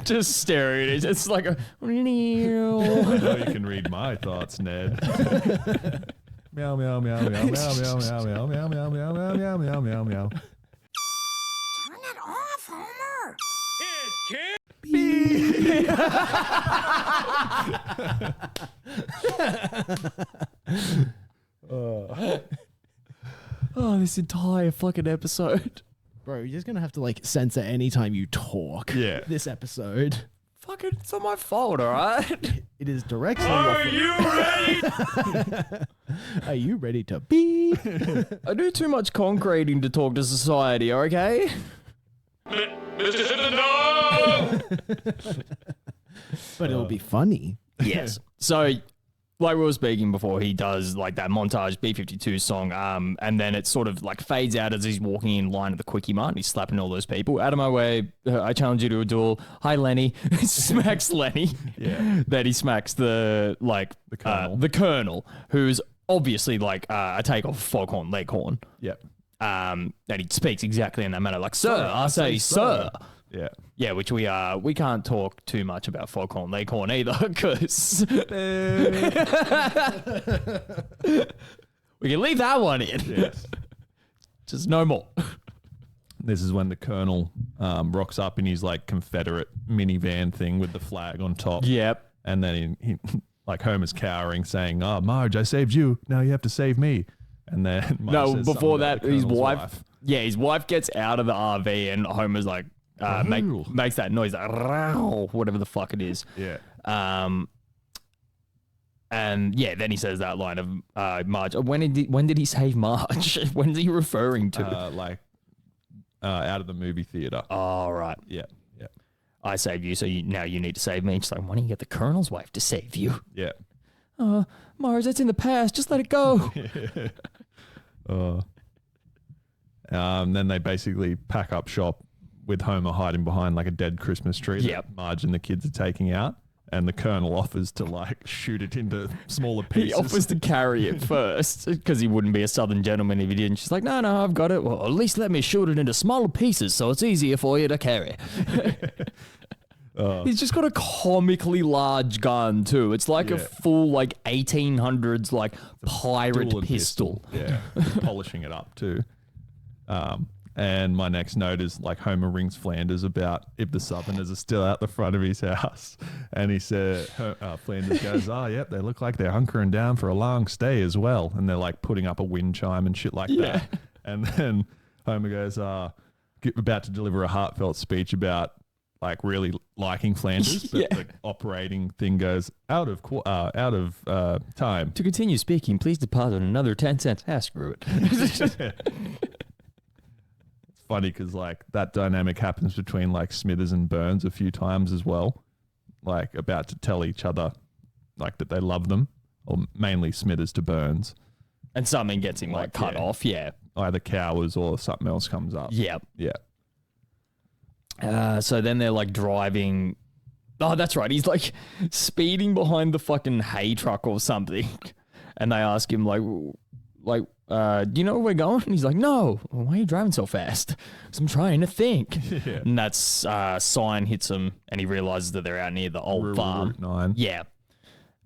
Just staring at it. It's like a. I know you can read my thoughts, Ned. Meow meow meow meow meow meow meow meow meow meow meow meow meow meow meow. Turn it off, Homer. Oh, this entire fucking episode. Bro, you're just gonna have to like censor anytime you talk. Yeah. This episode. Fucking, it's not my fault, all right? It is directly. Are you ready? Are you ready to be? I do too much concreting to talk to society, okay? Mr. Simpson, no! But it'll be funny. Yes. So, like we were speaking before, he does like that montage B-52 song, and then it sort of like fades out as he's walking in line at the Quickie Mart and he's slapping all those people. Out of my way, I challenge you to a duel. Hi, Lenny. Smacks Lenny. Yeah. Then he smacks the Colonel, who's obviously like a takeoff of Foghorn Leghorn. Yep. And he speaks exactly in that manner, like, sir, I say, sir. Yeah. Yeah, which we can't talk too much about Foghorn Leghorn either, because we can leave that one in. Yes. Just no more. This is when the Colonel rocks up in his like Confederate minivan thing with the flag on top. Yep. And then he like Homer's cowering, saying, "Oh, Marge, I saved you. Now you have to save me." And then Marge says before something about that, the his Colonel's wife. Yeah, his wife gets out of the RV, and Homer's like makes that noise, like "Row," whatever the fuck it is. Yeah. And yeah, then he says that line of Marge. When did he save Marge? When's he referring to? Out of the movie theater. Oh, right. Yeah. Yeah. I saved you, so now you need to save me. She's like, why don't you get the Colonel's wife to save you? Yeah. Marge, that's in the past. Just let it go. Then they basically pack up shop with Homer hiding behind like a dead Christmas tree that Yep. Marge and the kids are taking out. And the Colonel offers to like shoot it into smaller pieces. He offers to carry it first because he wouldn't be a Southern gentleman if he didn't. She's like, no, I've got it. Well, at least let me shoot it into smaller pieces so it's easier for you to carry. He's just got a comically large gun too. It's like a full like 1800s like pirate Dual and pistol. Yeah, polishing it up too. And my next note is like Homer rings Flanders about if the Southerners are still out the front of his house. And he said, Flanders goes, oh, yep, they look like they're hunkering down for a long stay as well. And they're like putting up a wind chime and shit like that. And then Homer goes, about to deliver a heartfelt speech about like really liking Flanders, but the operating thing goes out of time. To continue speaking, please deposit another 10 cents. Screw it. Funny because like that dynamic happens between like Smithers and Burns a few times as well, like about to tell each other like that they love them, or mainly Smithers to Burns, and something gets him like cut off. Yeah, either cowers or something else comes up. Yeah. So then they're like driving. Oh, that's right. He's like speeding behind the fucking hay truck or something, and they ask him like. Do you know where we're going? And he's like, no. Well, why are you driving so fast? Because I'm trying to think. And that's sign hits him, and he realizes that they're out near the old farm. Route 9. Yeah.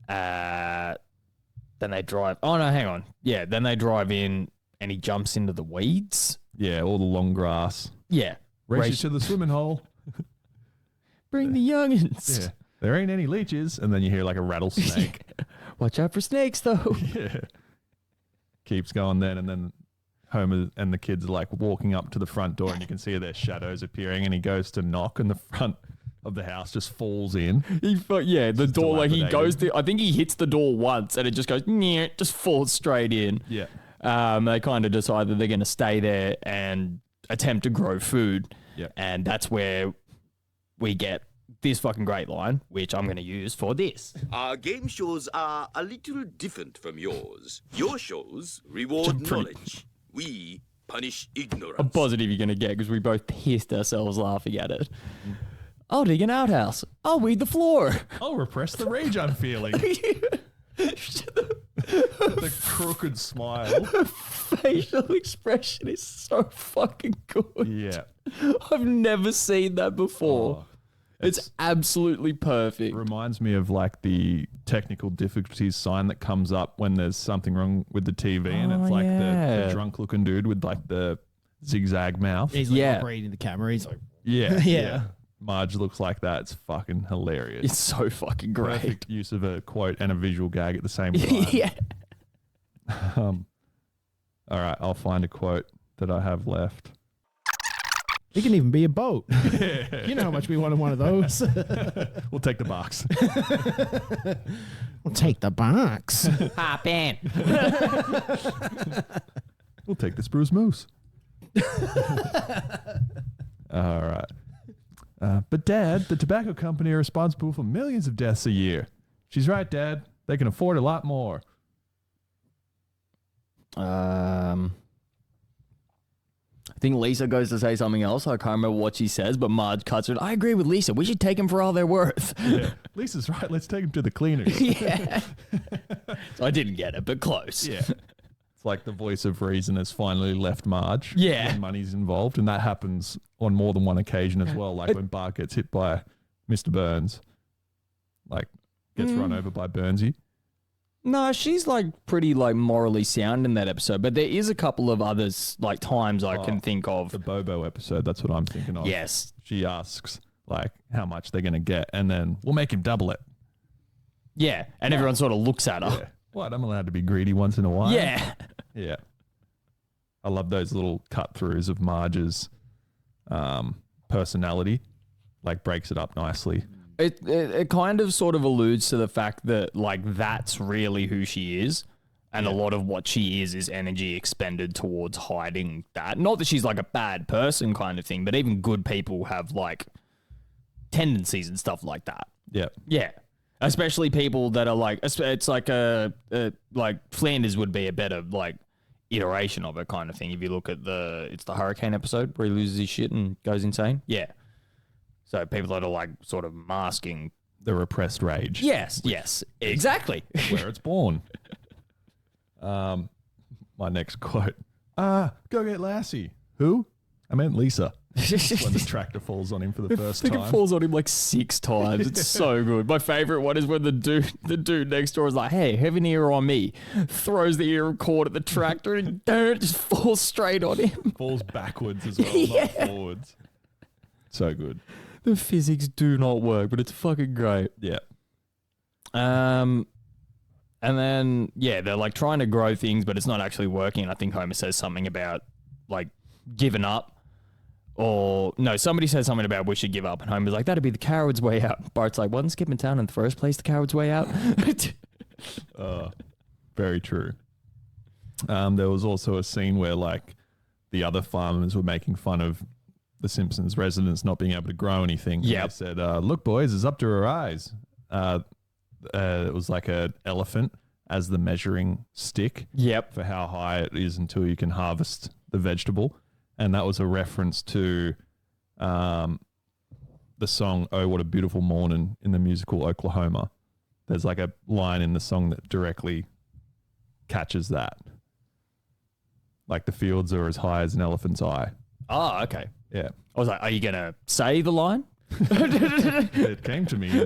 Then they drive. Oh no, hang on. Yeah. Then they drive in, and he jumps into the weeds. Yeah, all the long grass. Yeah. Race to the swimming hole. Bring the youngins. Yeah. There ain't any leeches, and then you hear like a rattlesnake. Watch out for snakes, though. Yeah. Keeps going then, and then Homer and the kids are like walking up to the front door, and you can see their shadows appearing, and he goes to knock, and the front of the house just falls in. The door, like he goes to, I think he hits the door once, and it just goes, just falls straight in. Yeah. They kind of decide that they're going to stay there and attempt to grow food. Yep. And that's where we get this fucking great line, which I'm going to use for this. Our game shows are a little different from yours. Your shows reward knowledge. We punish ignorance. I'm positive you're going to get because we both pissed ourselves laughing at it. I'll dig an outhouse. I'll weed the floor. I'll repress the rage I'm feeling. The crooked smile. Facial expression is so fucking good. Yeah. I've never seen that before. It's absolutely perfect. Reminds me of like the technical difficulties sign that comes up when there's something wrong with the TV, and it's like the drunk looking dude with like the zigzag mouth. He's like operating the camera. He's like, yeah. Marge looks like that. It's fucking hilarious. It's so fucking great. Perfect use of a quote and a visual gag at the same time. Yeah. All right, I'll find a quote that I have left. It can even be a boat. You know how much we wanted one of those. We'll take the box. We'll take the box. Hop in. We'll take this Bruce Moose. All right. But Dad, the tobacco company are responsible for millions of deaths a year. She's right, Dad. They can afford a lot more. I think Lisa goes to say something else. I can't remember what she says, but Marge cuts her. I agree with Lisa. We should take them for all they're worth. Yeah. Lisa's right. Let's take them to the cleaners. Yeah. So I didn't get it, but close. Yeah. It's like the voice of reason has finally left Marge. Yeah. When money's involved, and that happens on more than one occasion as well. Like when Bart gets hit by Mr. Burns, like gets run over by Burnsy. No, she's like pretty like morally sound in that episode, but there is a couple of others like times I can think of. The Bobo episode, that's what I'm thinking of. Yes. She asks like how much they're going to get, and then we'll make him double it. Yeah, and everyone sort of looks at her. Yeah. What? I'm allowed to be greedy once in a while? Yeah. Yeah. I love those little cut-throughs of Marge's personality. Like, breaks it up nicely. It kind of sort of alludes to the fact that, like, that's really who she is. And a lot of what she is energy expended towards hiding that. Not that she's, like, a bad person kind of thing, but even good people have, like, tendencies and stuff like that. Yeah. Yeah. Especially people that are like, it's like like Flanders would be a better like iteration of it kind of thing. If you look at it's the hurricane episode where he loses his shit and goes insane. Yeah. So people that are like sort of masking the repressed rage. Yes, exactly. Where it's born. My next quote. Go get Lassie. Who? I meant Lisa. When the tractor falls on him for the first time. I think it falls on him like 6 times. It's so good. My favorite one is when the dude next door is like, "Hey, have an ear on me." Throws the ear of cord at the tractor and it just falls straight on him. Falls backwards as well, not forwards. So good. The physics do not work, but it's fucking great. Yeah. And then they're like trying to grow things, but it's not actually working. I think Homer says something about like giving up. Or, no, somebody says something about we should give up. And Homer's like, that'd be the coward's way out. Bart's like, wasn't skipping town in the first place the coward's way out? Very true. There was also a scene where, like, the other farmers were making fun of the Simpsons residents not being able to grow anything. Yeah. They said, look, boys, it's up to our eyes. It was like an elephant as the measuring stick for how high it is until you can harvest the vegetable. And that was a reference to the song "Oh, What a Beautiful Morning" in the musical Oklahoma. There's like a line in the song that directly catches that. Like the fields are as high as an elephant's eye. Oh, okay. Yeah. I was like, are you going to say the line? It came to me.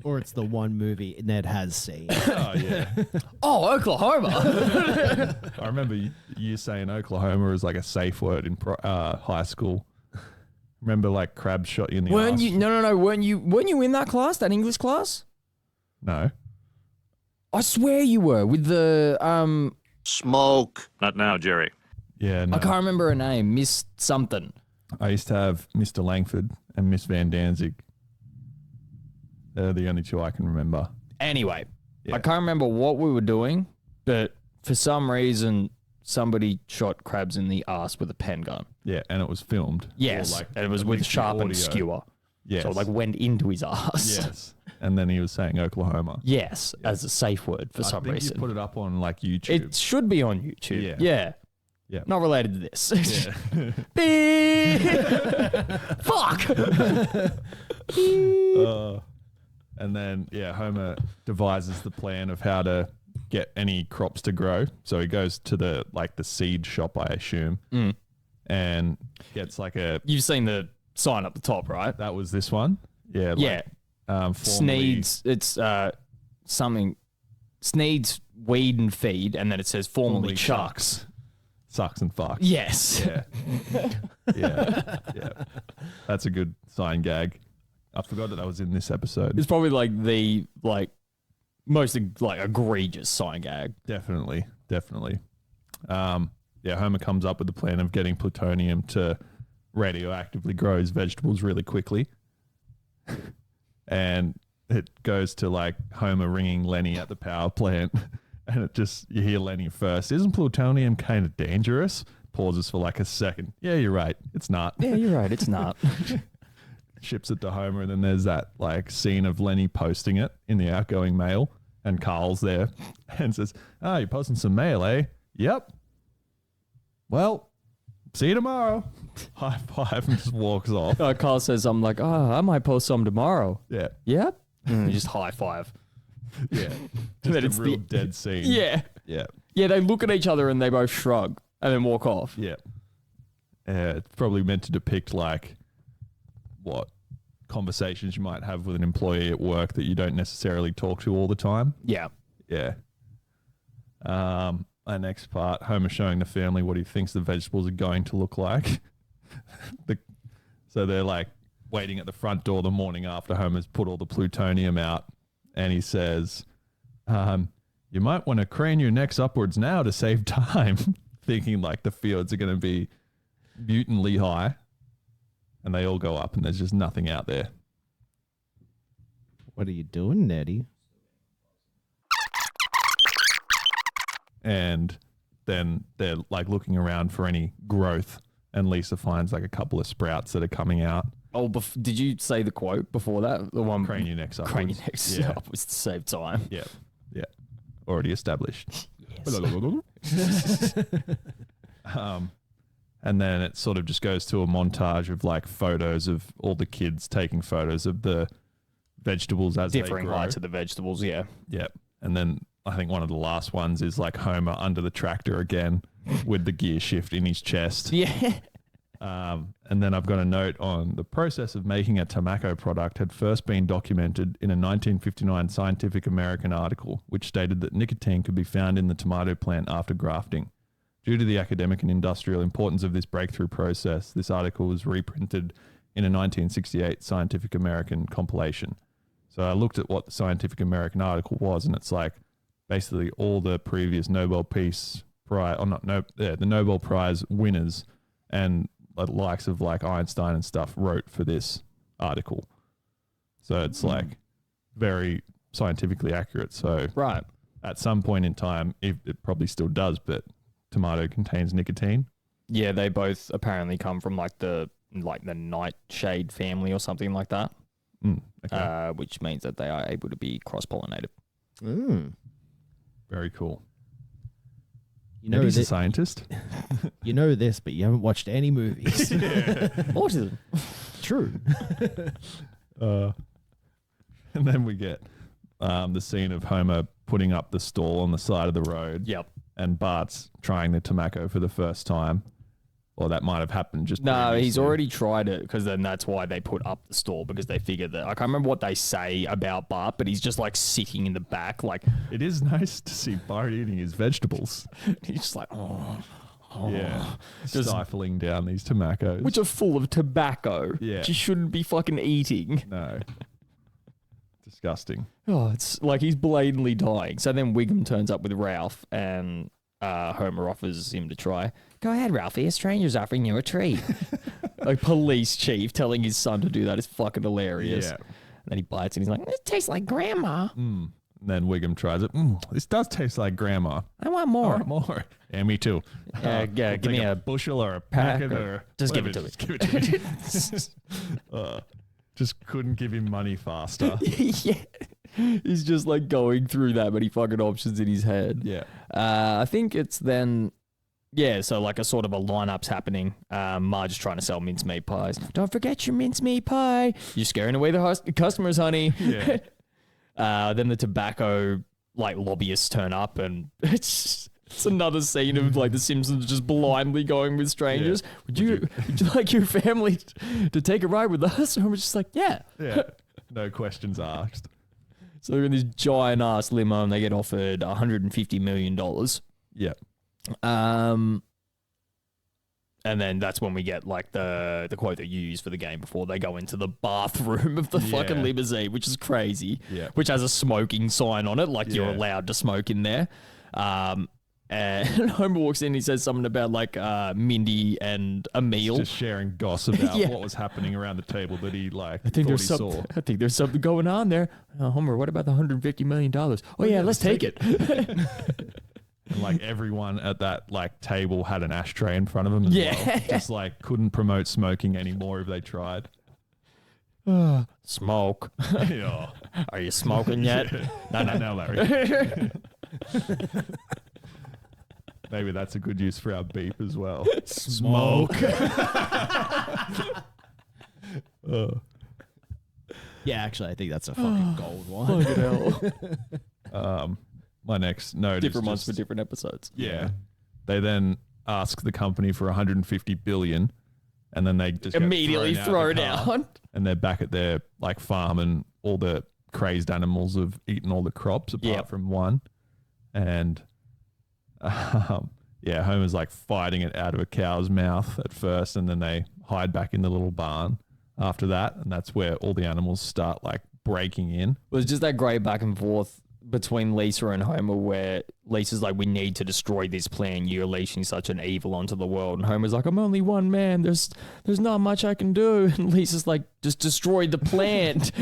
Or it's the one movie Ned has seen. Oh, yeah. Oh, Oklahoma. I remember you saying Oklahoma is like a safe word in high school. Remember, like, crabs shot you in the Weren't ass? you? No. Weren't you in that class, that English class? No. I swear you were with the Smoke. Not now, Jerry. Yeah, no. I can't remember her name. Miss something. I used to have Mr. Langford and Miss Van Danzig. They're the only two I can remember. Anyway, I can't remember what we were doing, but for some reason, somebody shot crabs in the ass with a pen gun. Yeah, and it was filmed. Yes, Or, and it was with a sharpened skewer. Yes. So it like went into his ass. Yes. And then he was saying Oklahoma. Yes, as a safe word for some I think reason. you put it up on like YouTube. It should be on YouTube. Yeah. Yeah. Not related to this. Yeah. Beep. Fuck. And then, Homer devises the plan of how to get any crops to grow. So he goes to the seed shop, I assume, and gets You've seen the sign up the top, right? that was this one. Yeah. Yeah. Formerly- Sneed's, it's something, Sneed's Weed and Feed, and then it says formerly Chucks. Sucks and fucks. Yes. Yeah. Yeah. That's a good sign gag. I forgot that was in this episode. It's probably the most egregious sign gag. Definitely. Homer comes up with the plan of getting plutonium to radioactively grow his vegetables really quickly. And it goes to Homer ringing Lenny at the power plant. And you hear Lenny first. Isn't plutonium kind of dangerous? Pauses for a second. Yeah, you're right. It's not. Yeah, you're right. It's not. Ships it to Homer, and then there's that scene of Lenny posting it in the outgoing mail, and Carl's there and says, you're posting some mail, eh? Yep. Well, see you tomorrow. High five, and just walks off. Carl says, I'm like, I might post some tomorrow. Yeah. Yep. And just high five. Yeah. Just a real dead scene. Yeah. Yeah. Yeah, they look at each other and they both shrug and then walk off. Yeah. It's probably meant to depict what conversations you might have with an employee at work that you don't necessarily talk to all the time. Yeah. Yeah. Our next part, Homer showing the family what he thinks the vegetables are going to look like. So they're waiting at the front door the morning after Homer's put all the plutonium out, and he says, you might want to crane your necks upwards now to save time, thinking the fields are going to be mutantly high. And they all go up, and there's just nothing out there. What are you doing, Neddy? And then they're looking around for any growth, and Lisa finds a couple of sprouts that are coming out. Oh, did you say the quote before that? The one, crane your necks upwards. Crane your necks upwards to save time. Yeah. Yeah. Already established. Yes. And then it sort of just goes to a montage of photos of all the kids taking photos of the vegetables as Differing they grow. heights of the vegetables, yeah. Yep. And then I think one of the last ones is Homer under the tractor again with the gear shift in his chest. Yeah. And then I've got a note on the process of making a tobacco product had first been documented in a 1959 Scientific American article, which stated that nicotine could be found in the tomato plant after grafting. Due to the academic and industrial importance of this breakthrough process, this article was reprinted in a 1968 Scientific American compilation. So I looked at what the Scientific American article was, and it's basically all the previous Nobel Peace Prize, the Nobel Prize winners and the likes of Einstein and stuff wrote for this article. So it's very scientifically accurate. So right. At some point in time, it probably still does, but tomato contains nicotine. Yeah, they both apparently come from the nightshade family or something like that. Okay. Which means that they are able to be cross-pollinated. Very cool. He's a scientist. You know this, but you haven't watched any movies. Autism. True. And then we get the scene of Homer putting up the stall on the side of the road. Yep. And Bart's trying the tobacco for the first time. Or that might have happened just No, previously. he's already tried it, because then that's why they put up the stall, because they figured that, I can't remember what they say about Bart, but he's just sitting in the back. It is nice to see Bart eating his vegetables. He's just yeah. Stifling down these tomatoes. Which are full of tobacco. Yeah. Which you shouldn't be fucking eating. No. Disgusting. Oh, it's he's blatantly dying. So then Wiggum turns up with Ralph, and Homer offers him to try. Go ahead, Ralphie. A stranger's offering you a treat. Police chief telling his son to do that is fucking hilarious. Yeah. And then he bites and he's like, "It tastes like grandma." And then Wiggum tries it. This does taste like grandma. I want more. More. Yeah, me too. Yeah, give me a bushel or a packet or just give it to me. Just give it to me. Just couldn't give him money faster. Yeah. He's just going through that many fucking options in his head. Yeah. I think it's then Yeah, so like a sort of a lineup's happening. Marge is trying to sell mincemeat pies. Don't forget your mincemeat pie. You're scaring away the customers, honey. Yeah. Then the tobacco like lobbyists turn up, and it's another scene of like the Simpsons just blindly going with strangers. Yeah. Would you like your family to take a ride with us? And we're just like, yeah. Yeah. No questions asked. So they're in this giant ass limo, and they get offered $150 million. Yeah. And then that's when we get like the quote that you use for the game before they go into the bathroom of the fucking limousine, which is crazy. Yeah. Which has a smoking sign on it, like you're allowed to smoke in there. And Homer walks in, he says something about like Mindy and Emil. Just sharing gossip about what was happening around the table that he like I think saw. I think there's something going on there. Homer, what about the $150 million? Oh yeah, let's take it. And like everyone at that like table had an ashtray in front of them as well. Just like couldn't promote smoking anymore if they tried. Smoke. Yeah. Are you smoking yet? No, Larry. Maybe that's a good use for our beep as well. Smoke. Yeah, actually, I think that's a fucking gold one. Fucking hell. My next note Different is ones just, for different episodes. Yeah. They then ask the company for $150 billion, and then they just Immediately get thrown out of the car, out. and they're back at their like farm, and all the crazed animals have eaten all the crops apart from one. And Homer's like fighting it out of a cow's mouth at first, and then they hide back in the little barn after that, and that's where all the animals start like breaking in. It was just that great back and forth between Lisa and Homer, where Lisa's like, we need to destroy this plan. You're unleashing such an evil onto the world. And Homer's like, I'm only one man. There's not much I can do. And Lisa's like, just destroy the plant.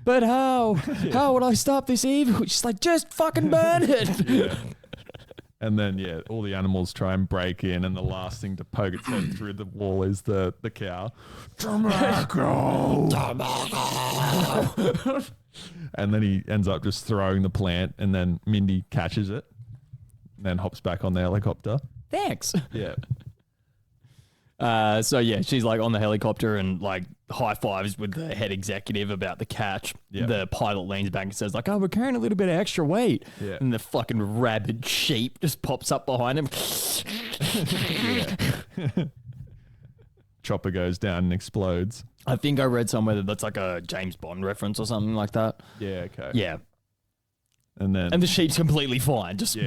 But how? How would I stop this evil? She's like, just fucking burn it. Yeah. And then, all the animals try and break in, and the last thing to poke its head through the wall is the cow. Tobacco! And then he ends up just throwing the plant, and then Mindy catches it, and then hops back on the helicopter. Thanks. Yeah. She's like on the helicopter and like high fives with the head executive about the catch. Yeah. The pilot leans back and says like, we're carrying a little bit of extra weight. Yeah. And the fucking rabid sheep just pops up behind him. Chopper goes down and explodes. I think I read somewhere that that's like a James Bond reference or something like that. Yeah, okay. Yeah. And the sheep's completely fine. Just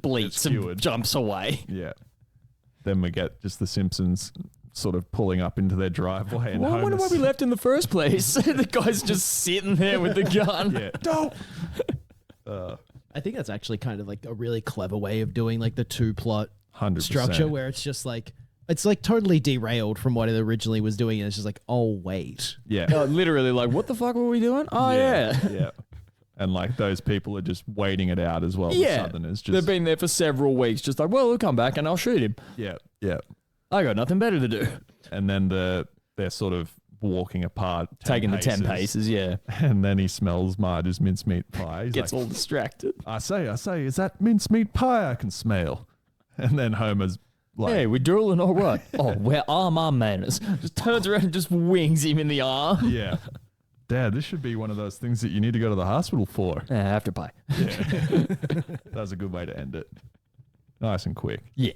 bleats and skewered. jumps away. Yeah. Then we get just the Simpsons sort of pulling up into their driveway. And Well, I wonder why we left in the first place. The guy's just sitting there with the gun. Yeah. Don't. I think that's actually kind of like a really clever way of doing like the two plot 100%. structure, where it's just like it's like totally derailed from what it originally was doing, and it's just like, oh wait, Yeah. Literally, like, what the fuck were we doing? Oh yeah. Yeah. And like those people are just waiting it out as well. The Southerners just They've been there for several weeks, just like, well, we'll come back and I'll shoot him. Yeah. Yeah. I got nothing better to do. And then they're sort of walking apart, 10 Taking paces, the 10 paces, yeah. And then he smells Marge's mincemeat pie. He's Gets like, all distracted. I say, is that mincemeat pie I can smell? And then Homer's like, Hey, we drooling or what? Oh, where are my manners? Just turns around and just wings him in the arm. yeah. Dad, this should be one of those things that you need to go to the hospital for. After pie. Yeah. That was a good way to end it. Nice and quick. Yeah.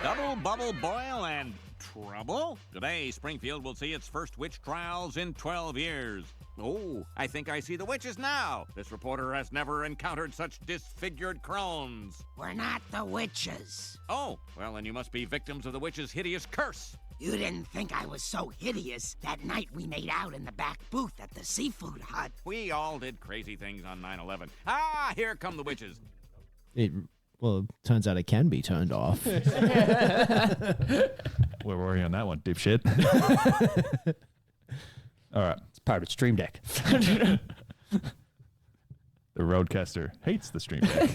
Double, bubble, boil, and trouble? Today, Springfield will see its first witch trials in 12 years. Oh, I think I see the witches now. This reporter has never encountered such disfigured crones. We're not the witches. Oh, well, then you must be victims of the witch's hideous curse. You didn't think I was so hideous that night we made out in the back booth at the seafood hut. We all did crazy things on 9/11. Ah, here come the witches. Well, turns out it can be turned off. We're working on that one, dipshit. All right. It's part of Stream Deck. The roadcaster hates the stream deck.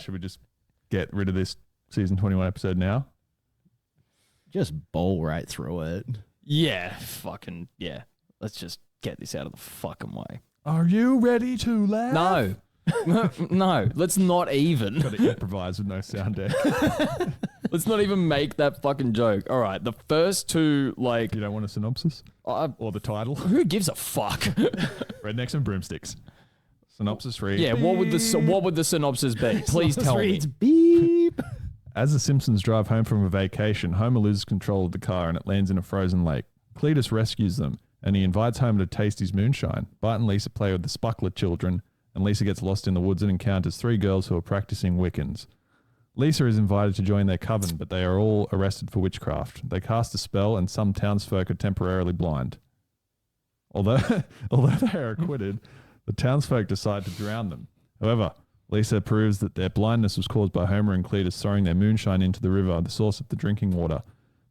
Should we just get rid of this season 21 episode now? Just bowl right through it. Yeah, fucking, yeah. Let's just get this out of the fucking way. Are you ready to laugh? No. No, let's not even. Got to improvise with no sound deck. Let's not even make that fucking joke. All right, the first two, like... You don't want a synopsis? Or the title? Who gives a fuck? Rednecks and Broomsticks. Synopsis reads... Yeah, what would the synopsis be? Please tell me. Beep. As the Simpsons drive home from a vacation, Homer loses control of the car and it lands in a frozen lake. Cletus rescues them, and he invites Homer to taste his moonshine. Bart and Lisa play with the Spuckler children, and Lisa gets lost in the woods and encounters 3 girls who are practicing Wiccans. Lisa is invited to join their coven, but they are all arrested for witchcraft. They cast a spell, and some townsfolk are temporarily blind. Although they are acquitted, the townsfolk decide to drown them. However, Lisa proves that their blindness was caused by Homer and Cletus throwing their moonshine into the river, the source of the drinking water,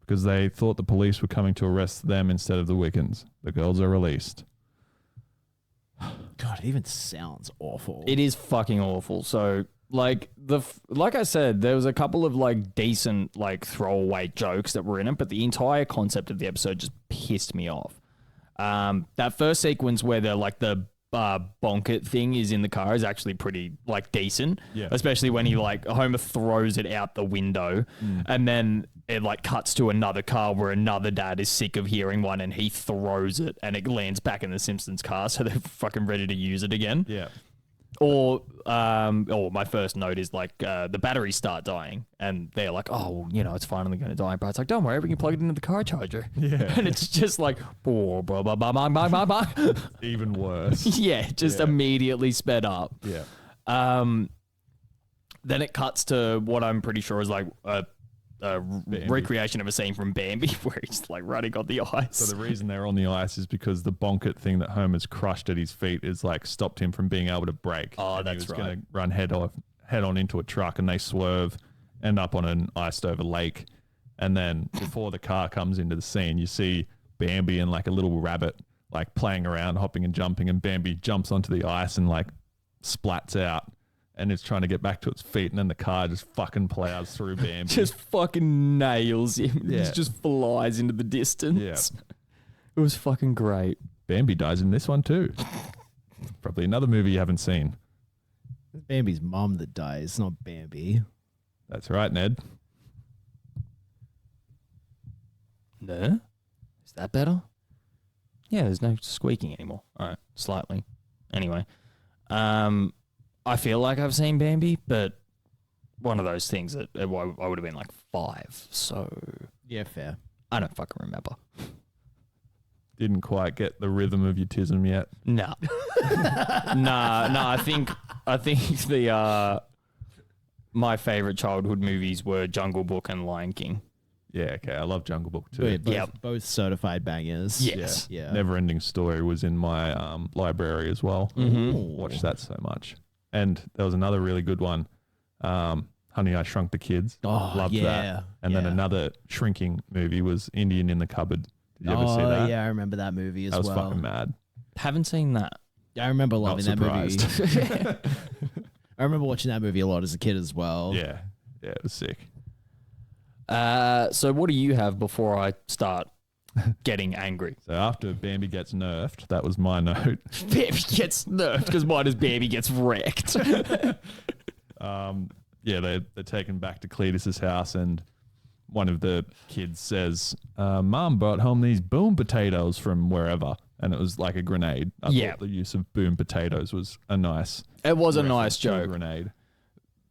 because they thought the police were coming to arrest them instead of the Wiccans. The girls are released. God, it even sounds awful. It is fucking awful. So, like I said, there was a couple of like decent like throwaway jokes that were in it, but the entire concept of the episode just pissed me off. That first sequence where they're like the bonket thing is in the car is actually pretty like decent, especially when he like Homer throws it out the window and then it like cuts to another car where another dad is sick of hearing one and he throws it and it lands back in the Simpsons car, so they're fucking ready to use it again. Or my first note is like the batteries start dying and they're like, oh, you know, it's finally going to die. But it's like, don't worry, we can plug it into the car charger. And it's just like, even worse. Immediately sped up. Then it cuts to what I'm pretty sure is like a recreation of a scene from Bambi where he's like running on the ice. So the reason they're on the ice is because the bonket thing that Homer's crushed at his feet is like stopped him from being able to brake. Oh, and that's he was right. going to run head on into a truck, and they swerve, end up on an iced over lake, and then before the car comes into the scene, you see Bambi and like a little rabbit like playing around, hopping and jumping, and Bambi jumps onto the ice and like splats out. And it's trying to get back to its feet, and then the car just fucking plows through Bambi. Just fucking nails him. Yeah. Just flies into the distance. Yeah. It was fucking great. Bambi dies in this one too. Probably another movie you haven't seen. It's Bambi's mom that dies, not Bambi. That's right, Ned. No? Is that better? Yeah, there's no squeaking anymore. All right, slightly. Anyway. I feel like I've seen Bambi, but one of those things that I would have been like 5. So yeah, fair. I don't fucking remember. Didn't quite get the rhythm of your tism yet. No. Nah. I think the my favorite childhood movies were Jungle Book and Lion King. Yeah, okay. I love Jungle Book too. Both certified bangers. Yes. Yeah. Never Ending Story was in my library as well. Watched that so much. And there was another really good one, Honey, I Shrunk the Kids. Oh, loved that. And then another shrinking movie was Indian in the Cupboard. Did you ever see that? Yeah, I remember that movie as well. That was fucking mad. Haven't seen that. Yeah, I remember loving that movie. Surprised. I remember watching that movie a lot as a kid as well. Yeah, it was sick. So what do you have before I start getting angry? So after Bambi gets nerfed, that was my note. Bambi gets nerfed because mine is Bambi gets wrecked. They're taken back to Cletus's house, and one of the kids says, Mom brought home these boom potatoes from wherever. And it was like a grenade. I thought the use of boom potatoes was a nice... It was a nice joke. Grenade.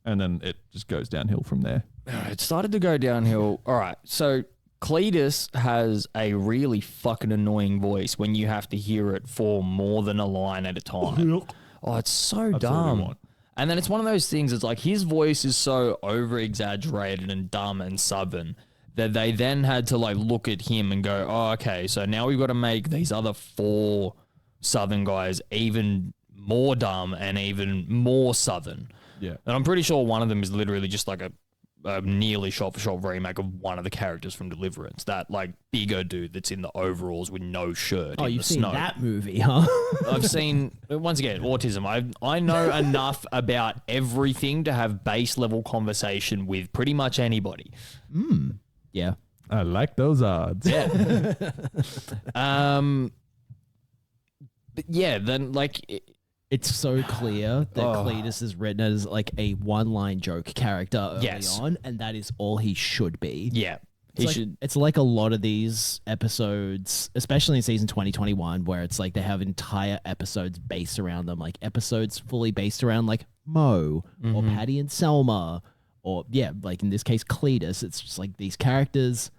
And then it just goes downhill from there. It started to go downhill. All right, so Cletus has a really fucking annoying voice when you have to hear it for more than a line at a time. Oh, it's so dumb. And then it's one of those things, it's like his voice is so over-exaggerated and dumb and southern that they then had to like look at him and go, oh, okay, so now we've got to make these other 4 southern guys even more dumb and even more southern. Yeah. And I'm pretty sure one of them is literally just like a nearly shot-for-shot remake of one of the characters from Deliverance. That like bigger dude that's in the overalls with no shirt. Oh, in you've the seen snow. that movie, huh? I've seen, once again, autism. I know enough about everything to have base level conversation with pretty much anybody. Yeah. I like those odds. Yeah. But yeah, then like it's so clear that Cletus is written as like a one-line joke character early on, and that is all he should be. Yeah. It's like a lot of these episodes, especially in season 2021, where it's like they have entire episodes based around them, like episodes fully based around like Mo or Patty and Selma, or like in this case Cletus. It's just like these characters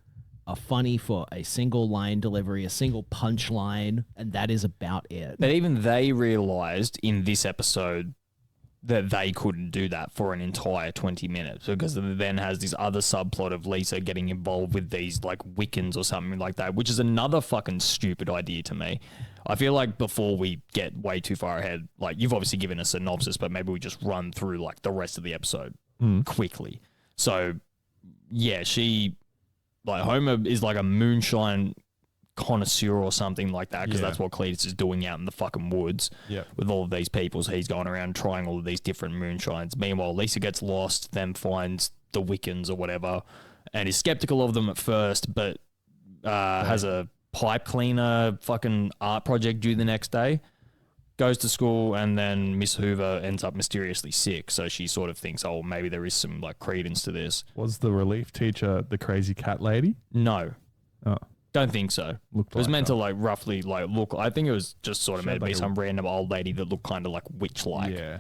are funny for a single line delivery, a single punch line, and that is about it. But even they realized in this episode that they couldn't do that for an entire 20 minutes because it then has this other subplot of Lisa getting involved with these like Wiccans or something like that, which is another fucking stupid idea to me. I feel like before we get way too far ahead, like you've obviously given a synopsis, but maybe we just run through like the rest of the episode quickly. So yeah, Homer is like a moonshine connoisseur or something like that because that's what Cletus is doing out in the fucking woods with all of these people. So he's going around trying all of these different moonshines. Meanwhile, Lisa gets lost, then finds the Wiccans or whatever, and is skeptical of them at first, but has a pipe cleaner fucking art project due the next day. Goes to school, and then Miss Hoover ends up mysteriously sick. So she sort of thinks, oh, maybe there is some like credence to this. Was the relief teacher the crazy cat lady? No. Oh. Don't think so. It was meant to like roughly like look. I think it was just sort of meant to be some random old lady that looked kind of like witch-like. Yeah.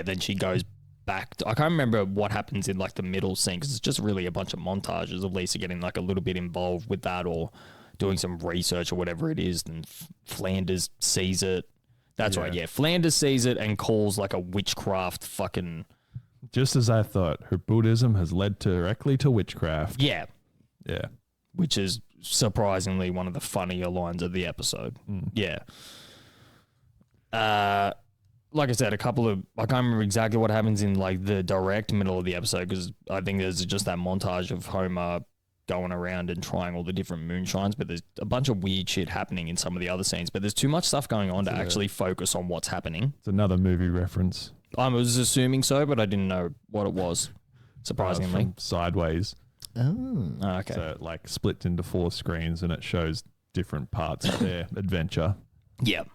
Then she goes back. I can't remember what happens in like the middle scene because it's just really a bunch of montages of Lisa getting like a little bit involved with that or doing some research or whatever it is. And Flanders sees it. That's right. Yeah, Flanders sees it and calls like a witchcraft fucking. Just as I thought, her Buddhism has led directly to witchcraft. Yeah. Yeah. Which is surprisingly one of the funnier lines of the episode. Yeah. Like I said, I can't remember exactly what happens in like the direct middle of the episode because I think there's just that montage of Homer going around and trying all the different moonshines, but there's a bunch of weird shit happening in some of the other scenes, but there's too much stuff going on to actually focus on what's happening. It's another movie reference. I was assuming so, but I didn't know what it was, surprisingly. From Sideways. Oh. Okay. So it like split into 4 screens and it shows different parts of their adventure. Yeah.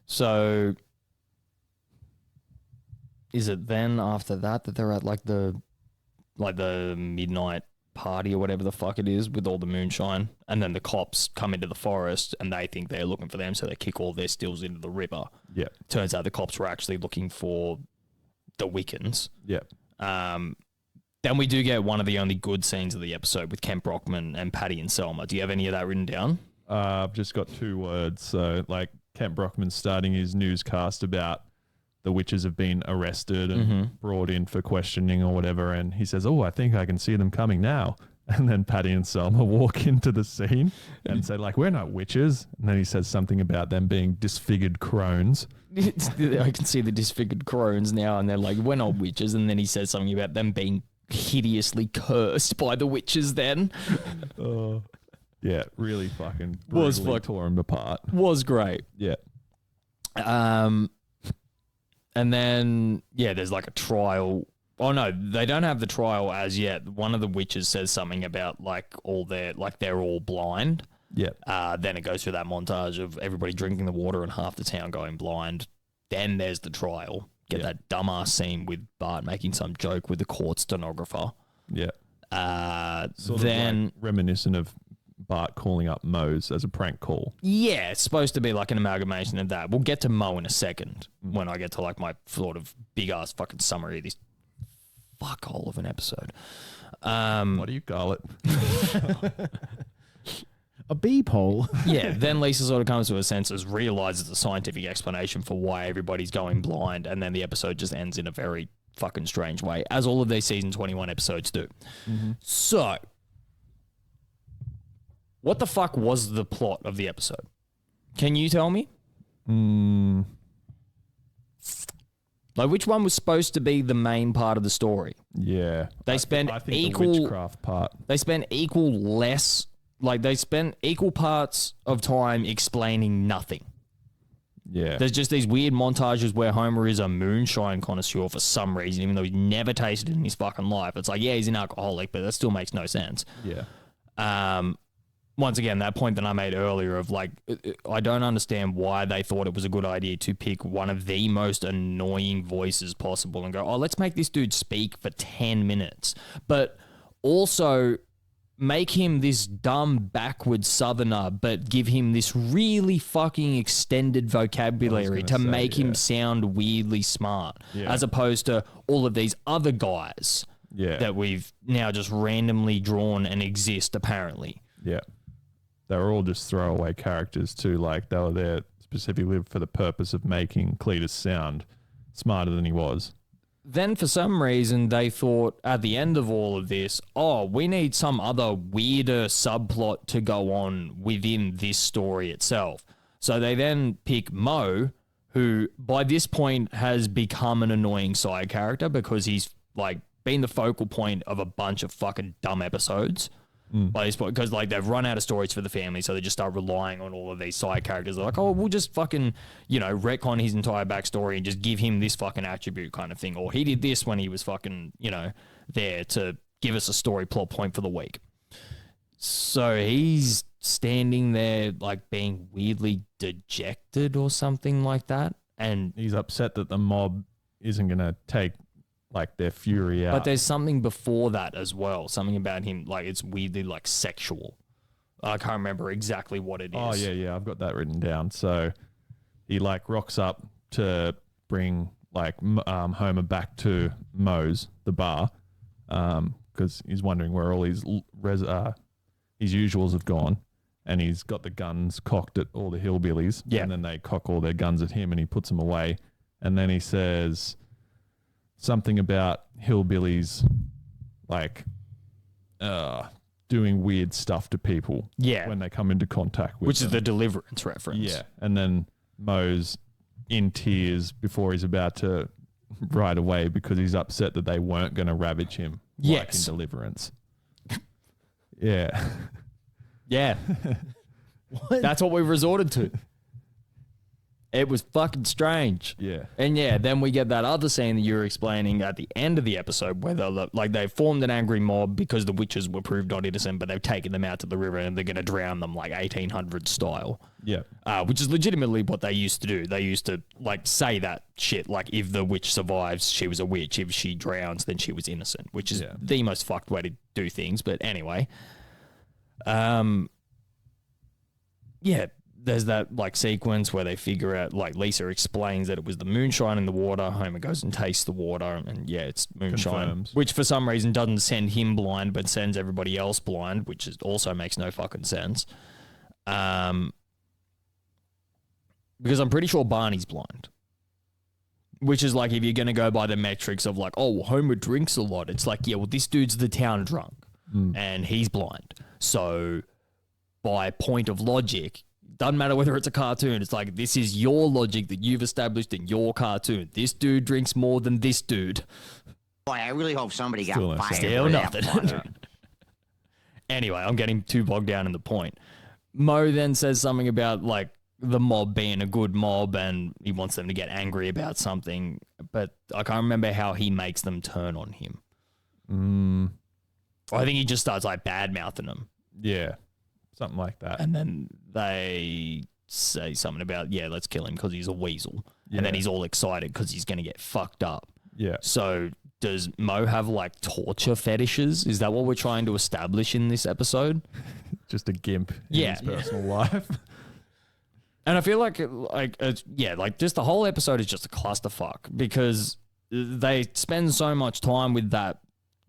So is it then after that they're at like the midnight party or whatever the fuck it is with all the moonshine, and then the cops come into the forest and they think they're looking for them, so they kick all their stills into the river. Yeah. Turns out the cops were actually looking for the Wiccans. Yeah. Then we do get one of the only good scenes of the episode with Kent Brockman and Patty and Selma. Do you have any of that written down? I've just got 2 words. So like Kent Brockman starting his newscast about the witches have been arrested and brought in for questioning or whatever. And he says, oh, I think I can see them coming now. And then Patty and Selma walk into the scene and say like, we're not witches. And then he says something about them being disfigured crones. I can see the disfigured crones now. And they're like, we're not witches. And then he says something about them being hideously cursed by the witches then. Yeah, really fucking brutally tore him apart. Was great. Yeah. And then, there's like a trial. Oh no, they don't have the trial as yet. One of the witches says something about like they're all blind. Yeah. Then it goes through that montage of everybody drinking the water and half the town going blind. Then there's the trial. Get that dumbass scene with Bart making some joke with the court stenographer. Yeah. Sort then of like reminiscent of Bart calling up Mose as a prank call. Yeah, it's supposed to be like an amalgamation of that. We'll get to Mo in a second when I get to like my sort of big ass fucking summary of this fuckhole of an episode. What do you call it? A beephole. Yeah, then Lisa sort of comes to her senses, realizes the scientific explanation for why everybody's going blind, and then the episode just ends in a very fucking strange way, as all of these season 21 episodes do. So, what the fuck was the plot of the episode? Can you tell me? Like, which one was supposed to be the main part of the story? Yeah. They spent equal the witchcraft part. They spent they spent equal parts of time explaining nothing. Yeah. There's just these weird montages where Homer is a moonshine connoisseur for some reason, even though he's never tasted it in his fucking life. It's like, yeah, he's an alcoholic, but that still makes no sense. Yeah. once again, that point that I made earlier of like, I don't understand why they thought it was a good idea to pick one of the most annoying voices possible and go, oh, let's make this dude speak for 10 minutes. But also make him this dumb backward southerner, but give him this really fucking extended vocabulary to make him sound weirdly smart, as opposed to all of these other guys that we've now just randomly drawn and exist apparently. Yeah. They were all just throwaway characters too. Like they were there specifically for the purpose of making Cletus sound smarter than he was. Then for some reason they thought at the end of all of this, oh, we need some other weirder subplot to go on within this story itself. So they then pick Mo, who by this point has become an annoying side character because he's like been the focal point of a bunch of fucking dumb episodes. By this point, because like they've run out of stories for the family, so they just start relying on all of these side characters. They're like, oh, we'll just fucking, retcon his entire backstory and just give him this fucking attribute kind of thing. Or he did this when he was fucking, there to give us a story plot point for the week. So he's standing there like being weirdly dejected or something like that. And he's upset that the mob isn't going to take like their fury out. But there's something before that as well. Something about him, like it's weirdly like sexual. I can't remember exactly what it is. Oh yeah, I've got that written down. So he like rocks up to bring like Homer back to Moe's, the bar, because he's wondering where all his usuals have gone, and he's got the guns cocked at all the hillbillies. Yeah. And then they cock all their guns at him, and he puts them away, and then he says something about hillbillies like doing weird stuff to people when they come into contact with Which them. is the Deliverance reference. Yeah. And then Moe's in tears before he's about to ride away because he's upset that they weren't going to ravage him like in Deliverance. Yeah. Yeah. That's what we resorted to. It was fucking strange. Yeah. And then we get that other scene that you were explaining at the end of the episode where they formed an angry mob because the witches were proved not innocent, but they've taken them out to the river and they're going to drown them like 1800 style. Yeah. Which is legitimately what they used to do. They used to like say that shit, like if the witch survives, she was a witch. If she drowns, then she was innocent, which is the most fucked way to do things. But anyway, there's that like sequence where they figure out, like Lisa explains that it was the moonshine in the water. Homer goes and tastes the water and it's moonshine. Confirms. Which for some reason doesn't send him blind but sends everybody else blind, which also makes no fucking sense. Because I'm pretty sure Barney's blind. Which is like, if you're going to go by the metrics of like, oh, Homer drinks a lot. It's like, yeah, well, this dude's the town drunk and he's blind. So by point of logic, doesn't matter whether it's a cartoon. It's like, this is your logic that you've established in your cartoon. This dude drinks more than this dude. Boy, I really hope somebody Still got fired. Still for nothing. that. Anyway, I'm getting too bogged down in the point. Mo then says something about like the mob being a good mob and he wants them to get angry about something, but I can't remember how he makes them turn on him. I think he just starts like bad mouthing them. Yeah. Something like that. And then they say something about, let's kill him because he's a weasel. And then he's all excited because he's going to get fucked up. Yeah. So does Mo have like torture fetishes? Is that what we're trying to establish in this episode? Just a gimp in his personal life. And I feel like just the whole episode is just a clusterfuck because they spend so much time with that,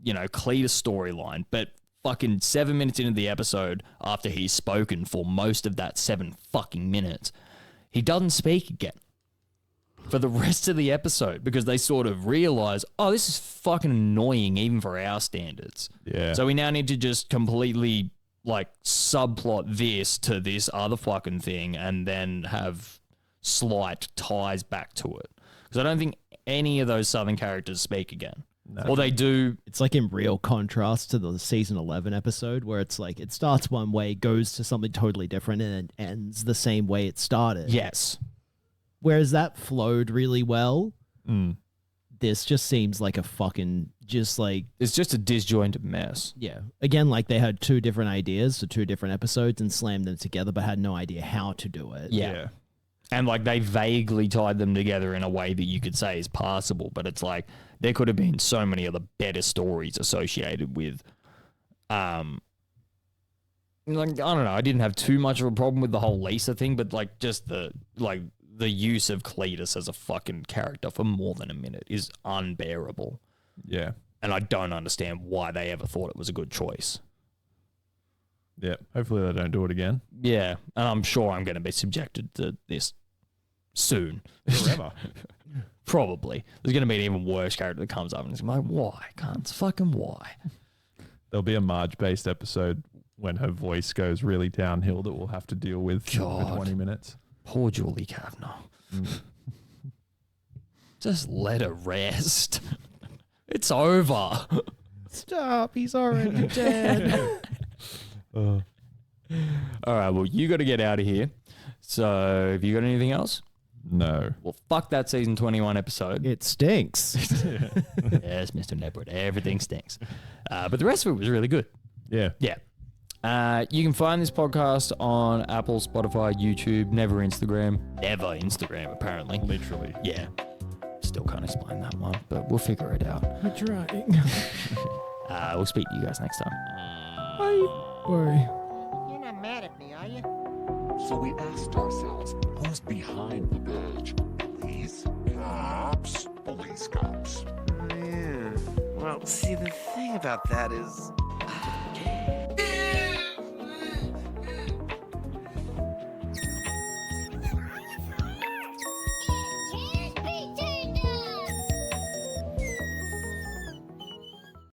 Cletus storyline, but fucking 7 minutes into the episode, after he's spoken for most of that 7 fucking minutes, he doesn't speak again for the rest of the episode because they sort of realize, oh, this is fucking annoying even for our standards. Yeah. So we now need to just completely like subplot this to this other fucking thing and then have slight ties back to it. Because I don't think any of those Southern characters speak again. No. Or they do. It's like in real contrast to the season 11 episode where it's like it starts one way, goes to something totally different, and then ends the same way it started. Yes. Whereas that flowed really well. this just seems like a fucking it's just a disjointed mess. Yeah. Again, like they had 2 different ideas for 2 different episodes and slammed them together, but had no idea how to do it. Yeah. And like they vaguely tied them together in a way that you could say is passable, but it's like there could have been so many other better stories associated with like, I don't know, I didn't have too much of a problem with the whole Lisa thing, but like just the use of Cletus as a fucking character for more than a minute is unbearable. Yeah. And I don't understand why they ever thought it was a good choice. Yeah. Hopefully they don't do it again. Yeah. And I'm sure I'm going to be subjected to this soon. Forever. Probably. There's going to be an even worse character that comes up and it's like, why? Cunts. Fucking why? There'll be a Marge-based episode when her voice goes really downhill that we'll have to deal with for 20 minutes. Poor Julie Kavanaugh. Just let her rest. It's over. Stop. He's already dead. All right, well, you got to get out of here. So, have you got anything else? No. Well, fuck that season 21 episode. It stinks. Yes, Mr. Nebwood. Everything stinks. But the rest of it was really good. Yeah. Yeah. You can find this podcast on Apple, Spotify, YouTube, never Instagram, apparently. Literally. Yeah. Still can't explain that one, but we'll figure it out. I'm trying. We'll speak to you guys next time. Bye. You're not mad at me, are you? So we asked ourselves, who's behind the badge? Police? Cops? Police cops. Yeah. Well, see, the thing about that is